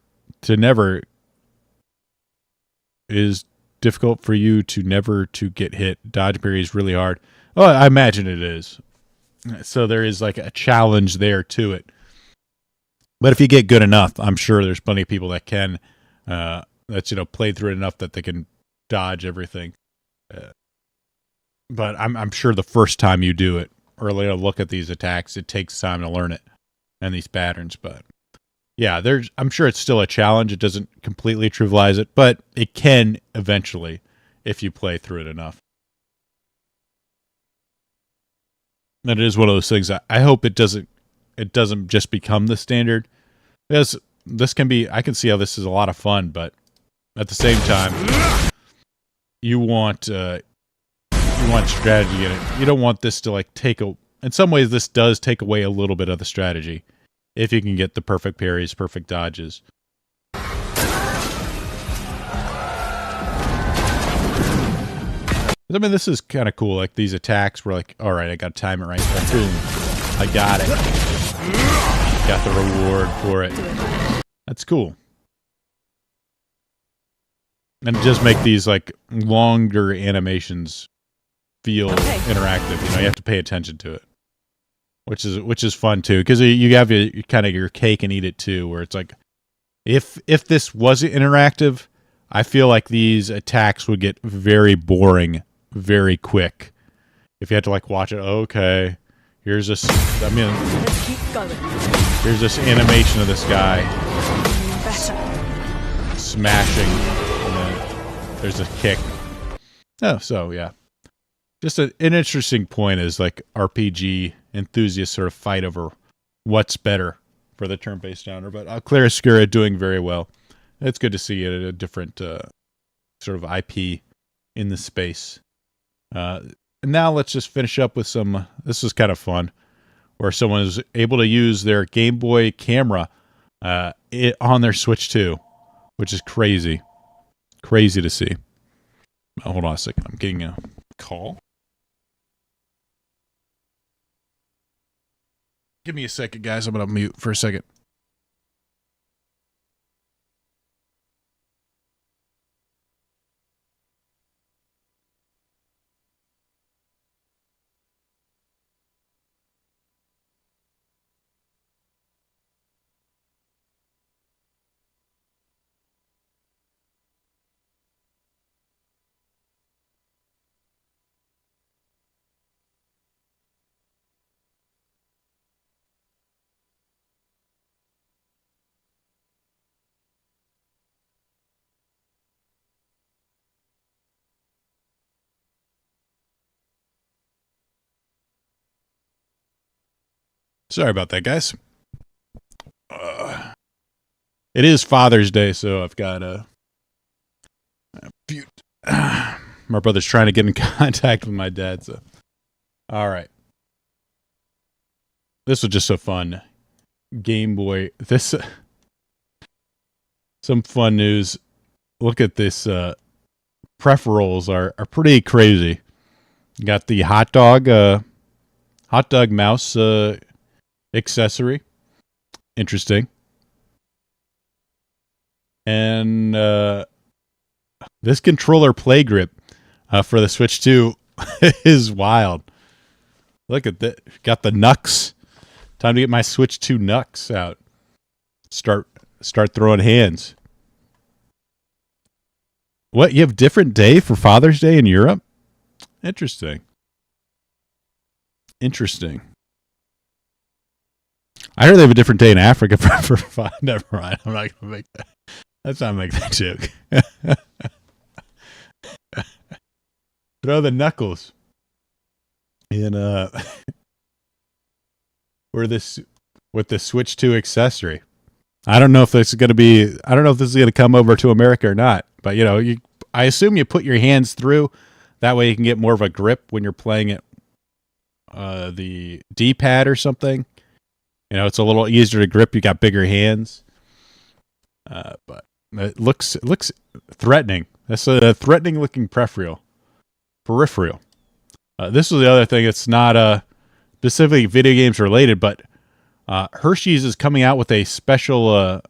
is difficult for you to never to get hit. Dodge parry is really hard. Oh, I imagine it is. So there is like a challenge there to it. But if you get good enough, I'm sure there's plenty of people that can, that's played through it enough that they can dodge everything. But I'm sure the first time you do it, or look at these attacks, it takes time to learn it and these patterns. But yeah, I'm sure it's still a challenge. It doesn't completely trivialize it, but it can eventually if you play through it enough. And it is one of those things. I hope it doesn't just become the standard. Because this can be, I can see how this is a lot of fun, but at the same time, you want strategy in it. You don't want this to like in some ways this does take away a little bit of the strategy if you can get the perfect parries, perfect dodges. I mean, this is kind of cool. Like these attacks were like, all right, I got to time it right. Boom, I got it. Got the reward for it. That's cool. And just make these like longer animations feel interactive. You have to pay attention to it, which is fun too, because you have your cake and eat it too. Where it's like, if this wasn't interactive, I feel like these attacks would get very boring very quick. If you had to like watch it, okay, here's this. Here's this animation of this guy smashing, and then there's a kick. Oh, so yeah. Just an interesting point is like RPG enthusiasts sort of fight over what's better for the turn-based genre. But Claroscura doing very well. It's good to see it at a different sort of IP in the space. And now let's just finish up with some. This is kind of fun, where someone is able to use their Game Boy camera on their Switch 2, which is crazy. Crazy to see. Oh, hold on a second. I'm getting a call. Give me a second, guys. I'm going to mute for a second. Sorry about that, guys. It is Father's Day, so I've got a few. My brother's trying to get in contact with my dad, so. All right. This was just a fun Game Boy. Some fun news. Look at this. Preferals are pretty crazy. You got the hot dog mouse accessory. Interesting. And this controller play grip for the Switch 2 is wild. Look at that. Got the Nux. Time to get my Switch 2 Nux out. Start throwing hands. What? You have different day for Father's Day in Europe? Interesting. I heard they have a different day in Africa for never mind. I'm not gonna make that. Let's not make that joke. Throw the knuckles in with the Switch 2 accessory. I don't know if this is gonna come over to America or not. But I assume you put your hands through. That way you can get more of a grip when you're playing it. The D-pad or something. It's a little easier to grip. You got bigger hands. But it looks threatening. That's a threatening looking peripheral. This is the other thing. It's not specifically video games related, but Hershey's is coming out with a special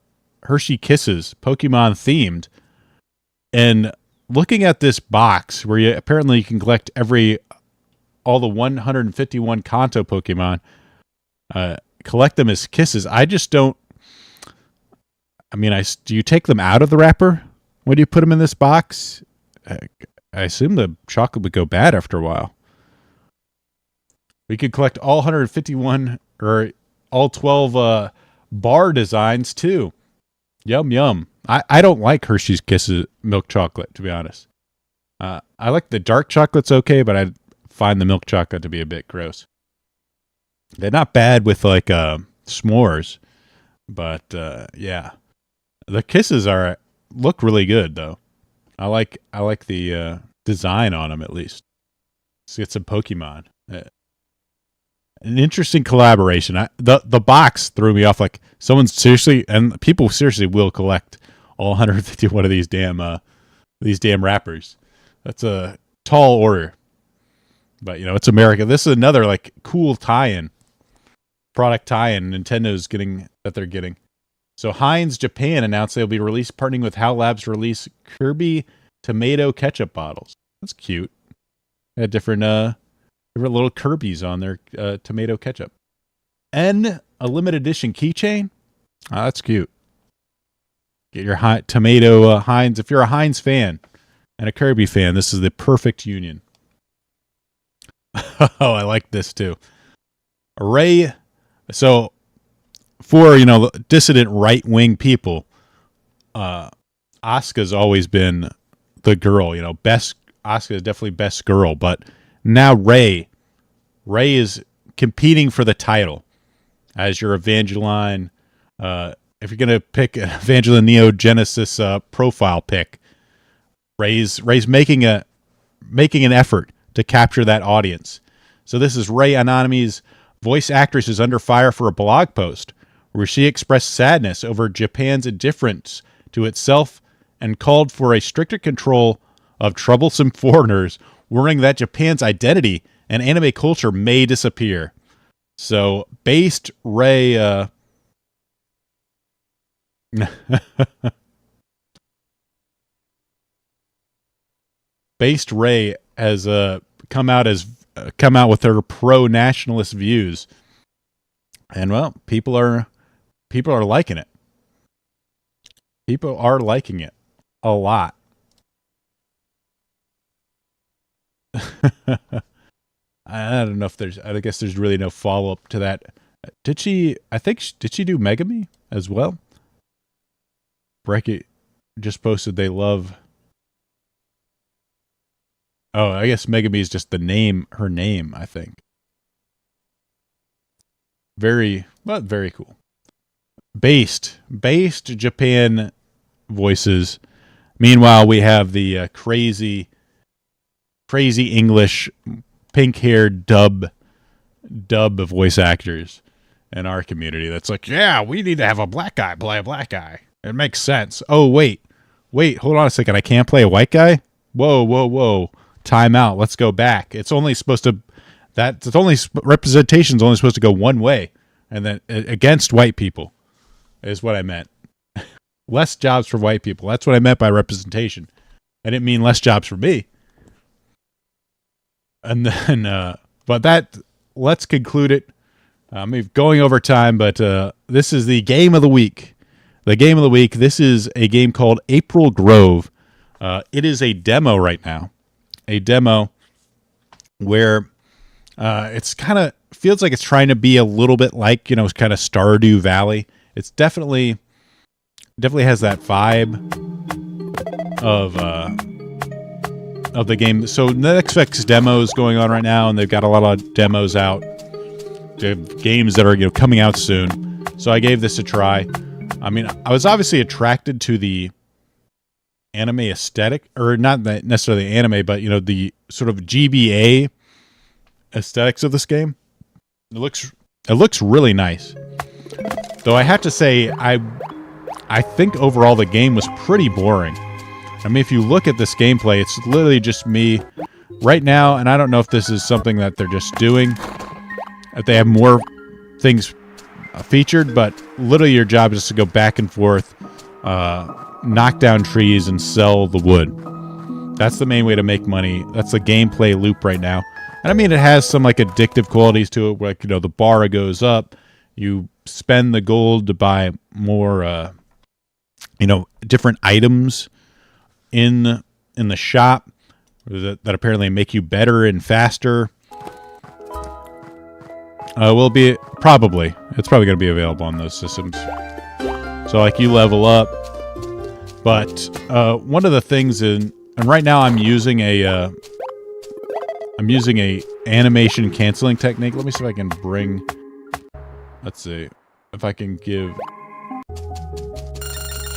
Hershey Kisses Pokemon themed. And looking at this box where you can collect all the 151 Kanto Pokemon, collect them as kisses. I just don't. I mean, do you take them out of the wrapper when you put them in this box? I assume the chocolate would go bad after a while. We could collect all 151 or all 12 bar designs too. Yum yum. I don't like Hershey's Kisses milk chocolate, to be honest. I like the dark chocolate's okay, but I find the milk chocolate to be a bit gross. They're not bad with like s'mores, but yeah, the Kisses look really good though. I like the design on them at least. Let's get some Pokemon. An interesting collaboration. The box threw me off. Like people seriously will collect all 151 of these damn wrappers. That's a tall order, but it's America. This is another like cool product tie-in Nintendo's getting. So Heinz Japan announced they'll be partnering with HAL Labs to release Kirby tomato ketchup bottles. That's cute. They had different little Kirby's on their tomato ketchup. And a limited edition keychain. Oh, that's cute. Get your tomato Heinz. If you're a Heinz fan and a Kirby fan, this is the perfect union. Oh, I like this too. Array. So for dissident right-wing people, Asuka's always been the girl. Best. Asuka is definitely best girl, but now Ray is competing for the title as your Evangeline. If you're gonna pick an Evangeline Neo Genesis profile pick, Ray's making an effort to capture that audience. So this is Ray Anonymi's voice actress is under fire for a blog post where she expressed sadness over Japan's indifference to itself and called for a stricter control of troublesome foreigners, worrying that Japan's identity and anime culture may disappear. So, based Ray... Based Ray has come out with her pro-nationalist views, and well, people are liking it. People are liking it a lot. I don't know if I guess there's really no follow up to that. Did she do Megami as well? Brecky just posted they love. Oh, I guess Megami is just her name, I think. very cool. Based Japan voices. Meanwhile, we have the crazy English pink-haired dub voice actors in our community. That's like, yeah, we need to have a black guy play a black guy. It makes sense. Oh, wait, hold on a second. I can't play a white guy? Whoa. Time out. Let's go back. It's only supposed to, representation's only supposed to go one way, and then against white people is what I meant. Less jobs for white people. That's what I meant by representation. I didn't mean less jobs for me. And then, let's conclude it. I'm going over time, but this is the game of the week. The game of the week. This is a game called April Grove. It is a demo right now. A demo where it's kind of feels like it's trying to be a little bit like, kind of Stardew Valley. It's definitely has that vibe of the game. So Netflix demos going on right now, and they've got a lot of demos out. They have games that are coming out soon. So I gave this a try. I mean, I was obviously attracted to the anime aesthetic, or not necessarily anime, but the sort of GBA aesthetics of this game. It looks really nice. Though I have to say, I think overall the game was pretty boring. I mean, if you look at this gameplay, it's literally just me right now, and I don't know if this is something that they're just doing, if they have more things featured, but literally your job is to go back and forth, knock down trees, and sell the wood. That's the main way to make money. That's the gameplay loop right now. And I mean, it has some like addictive qualities to it, where the bar goes up, you spend the gold to buy more, different items in the shop that apparently make you better and faster. It's probably going to be available on those systems. So like you level up, but one of the things and right now I'm using a animation canceling technique. Let me see if I can bring. Let's see if I can give.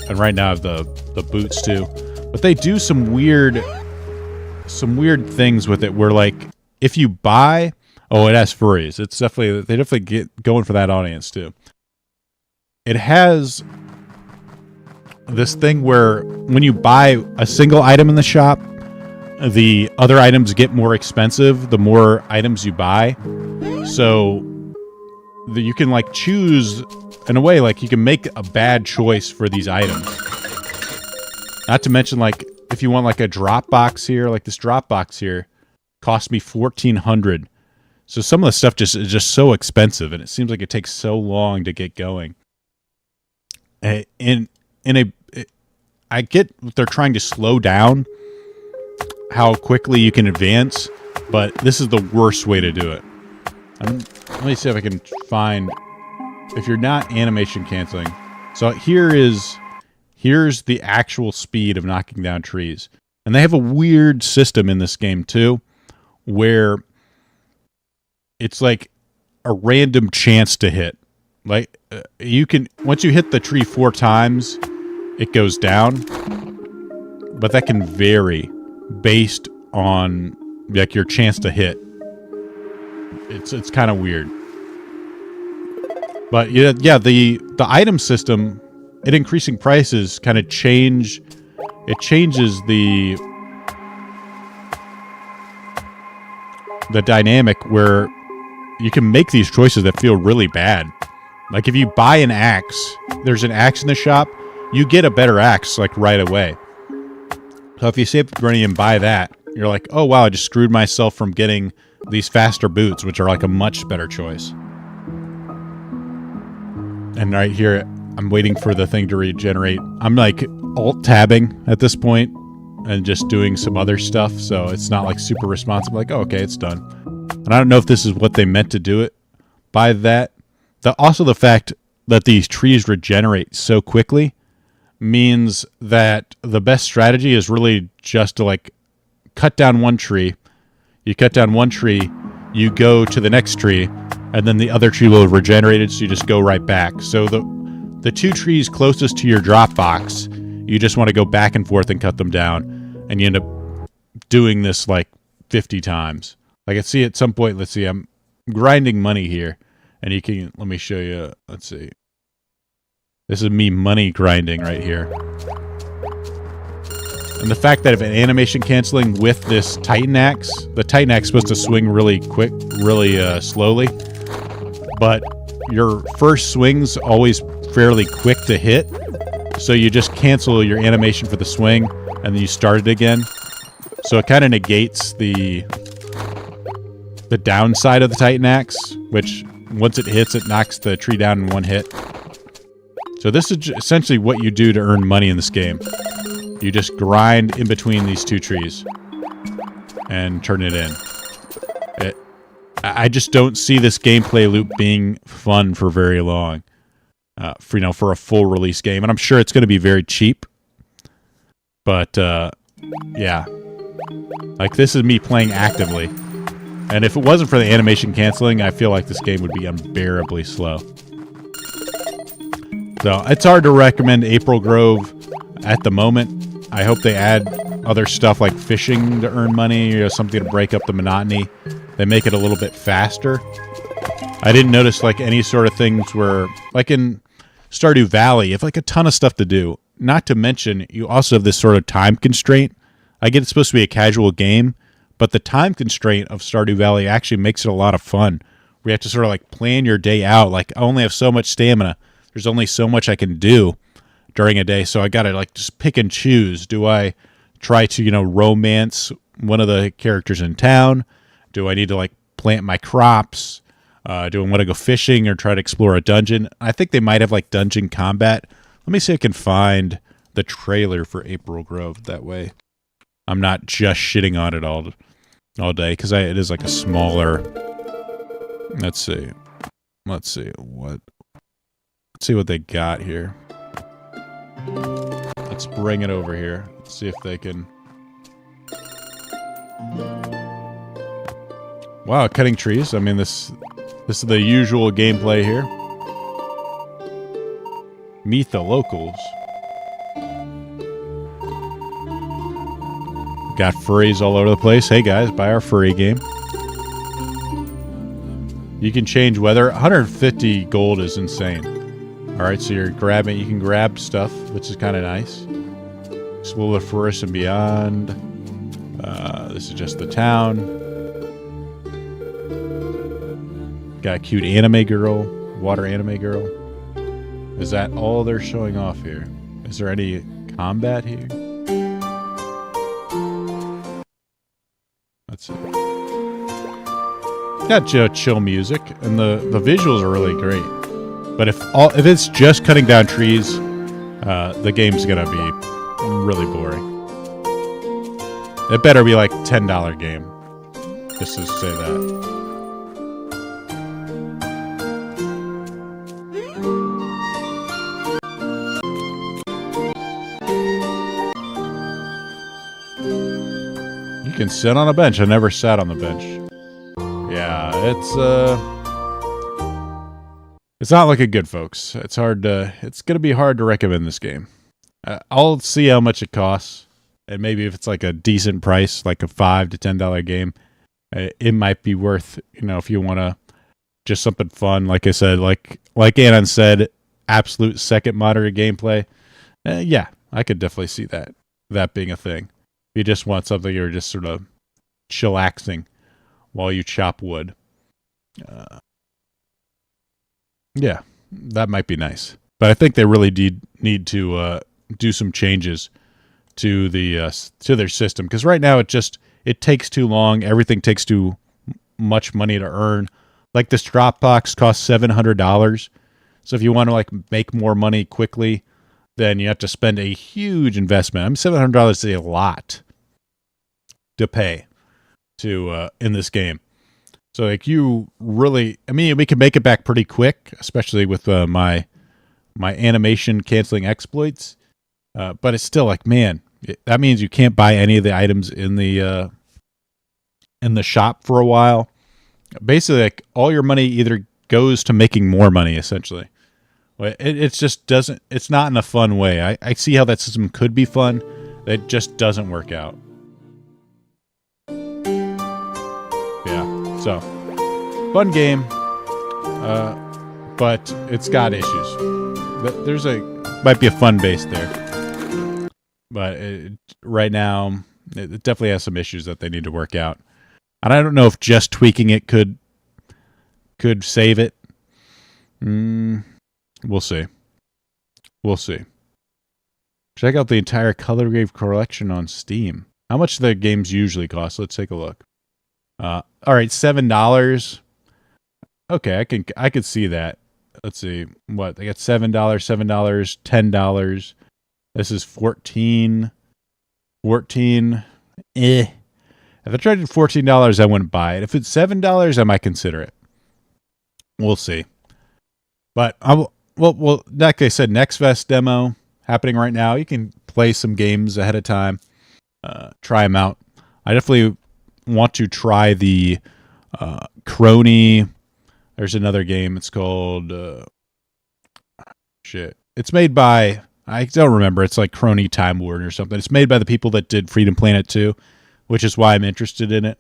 And right now I have the boots too, but they do some weird things with it. Where like if you buy. Oh, it has furries. They definitely get going for that audience too. It has this thing where when you buy a single item in the shop, the other items get more expensive the more items you buy. So you can like choose in a way, like you can make a bad choice for these items. Not to mention, like if you want like a drop box here, like this drop box here cost me $1,400. So some of the stuff is just so expensive, and it seems like it takes so long to get going. I get they're trying to slow down how quickly you can advance, but this is the worst way to do it. Let me see if I can find if you're not animation canceling. So here's the actual speed of knocking down trees, and they have a weird system in this game too, where it's like a random chance to hit. Like you can, once you hit the tree 4 times, it goes down, but that can vary based on like your chance to hit. It's kind of weird. But yeah, the item system, at increasing prices, kind of changes the dynamic where you can make these choices that feel really bad. Like if you buy an axe, there's an axe in the shop, you get a better axe like right away. So if you save money and buy that, you're like, oh wow, I just screwed myself from getting these faster boots, which are like a much better choice. And right here, I'm waiting for the thing to regenerate. I'm like alt-tabbing at this point and just doing some other stuff, so it's not like super responsive. Like, oh, okay, it's done. And I don't know if this is what they meant to do it by that. Also, the fact that these trees regenerate so quickly means that the best strategy is really just to like cut down one tree. You cut down one tree, you go to the next tree, and then the other tree will have regenerated, so you just go right back. So the two trees closest to your drop box, you just want to go back and forth and cut them down, and you end up doing this like 50 times. Like I see at some point, let's see, I'm grinding money here, and you can, let me show you, let's see. This is me money grinding right here. And the fact that if an animation canceling with this Titan Axe, the Titan Axe is supposed to swing really quick, really slowly, but your first swing's always fairly quick to hit, so you just cancel your animation for the swing, and then you start it again. So it kind of negates the downside of the Titan Axe, which once it hits, it knocks the tree down in one hit. So this is essentially what you do to earn money in this game. You just grind in between these two trees and turn it in. I just don't see this gameplay loop being fun for very long. For a full release game, and I'm sure it's going to be very cheap. But yeah, like this is me playing actively, and if it wasn't for the animation canceling, I feel like this game would be unbearably slow. So it's hard to recommend April Grove at the moment. I hope they add other stuff like fishing to earn money, or something to break up the monotony. They make it a little bit faster. I didn't notice like any sort of things where, like in Stardew Valley, you have like a ton of stuff to do. Not to mention, you also have this sort of time constraint. I get it's supposed to be a casual game, but the time constraint of Stardew Valley actually makes it a lot of fun. We have to sort of like plan your day out. Like, I only have so much stamina. There's only so much I can do during a day, so I gotta like just pick and choose. Do I try to, romance one of the characters in town? Do I need to like plant my crops? Do I want to go fishing or try to explore a dungeon? I think they might have like dungeon combat. Let me see if I can find the trailer for April Grove. That way I'm not just shitting on it all day, because it is like a smaller. Let's see what they got here. Let's bring it over here. Let's see if they can. Wow, cutting trees. I mean, this is the usual gameplay here. Meet the locals. Got furries all over the place. Hey guys, buy our furry game. You can change weather. 150 gold is insane. Alright, so you can grab stuff, which is kind of nice. Explore the forest and beyond. This is just the town. Got a cute anime girl. Water anime girl. Is that all they're showing off here? Is there any combat here? Let's see. Got chill music, and the visuals are really great. But if it's just cutting down trees, the game's gonna be really boring. It better be like $10 game, just to say that. You can sit on a bench. I never sat on the bench. Yeah, it's not looking good, folks. It's gonna be hard to recommend this game. I'll see how much it costs, and maybe if it's like a decent price, like a $5 to $10 game, it might be worth, if you want to just something fun. Like I said, like Anon said, absolute second monitor gameplay. Yeah, I could definitely see that being a thing. If you just want something you're just sort of chillaxing while you chop wood. Yeah, that might be nice. But I think they really need to do some changes to their system, because right now it takes too long. Everything takes too much money to earn. Like this Dropbox costs $700. So if you want to like make more money quickly, then you have to spend a huge investment. I mean, $700 is a lot to pay to in this game. So like we can make it back pretty quick, especially with my animation canceling exploits. But it's still like, man, that means you can't buy any of the items in the shop for a while. basically like all your money either goes to making more money, essentially. It just doesn't. It's not in a fun way. I see how that system could be fun. It just doesn't work out. Yeah. So fun game, but it's got issues. But might be a fun base there. But right now, it definitely has some issues that they need to work out. And I don't know if just tweaking it could save it. We'll see. We'll see. Check out the entire Color Grave collection on Steam. How much do the games usually cost? Let's take a look. All right, $7. Okay, I could see that. Let's see. What? They got $7, $10. This is 14. 14. If I tried at $14, I wouldn't buy it. If it's $7, I might consider it. We'll see. But well, like I said, Next Fest demo happening right now. You can play some games ahead of time, try them out. I definitely want to try the Crony. There's another game. It's called It's made by, I don't remember. It's like Crony Time Warden or something. It's made by the people that did Freedom Planet 2, which is why I'm interested in it.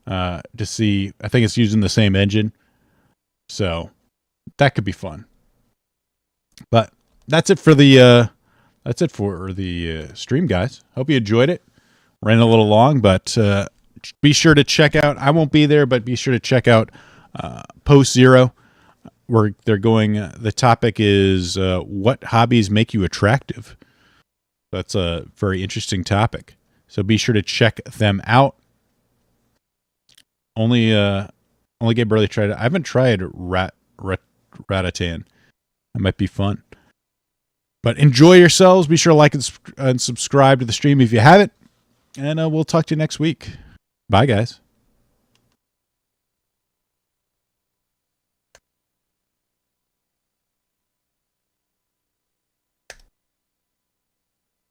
To see, I think it's using the same engine, so that could be fun. But that's it for the stream, guys. Hope you enjoyed it. Ran a little long, but be sure to check out. I won't be there, but be sure to check out Post Zero, where they're going. The topic is what hobbies make you attractive. That's a very interesting topic. So be sure to check them out. Only game barely tried it. I haven't tried Ratatan. That might be fun. But enjoy yourselves. Be sure to like and subscribe to the stream if you haven't. And we'll talk to you next week. Bye, guys.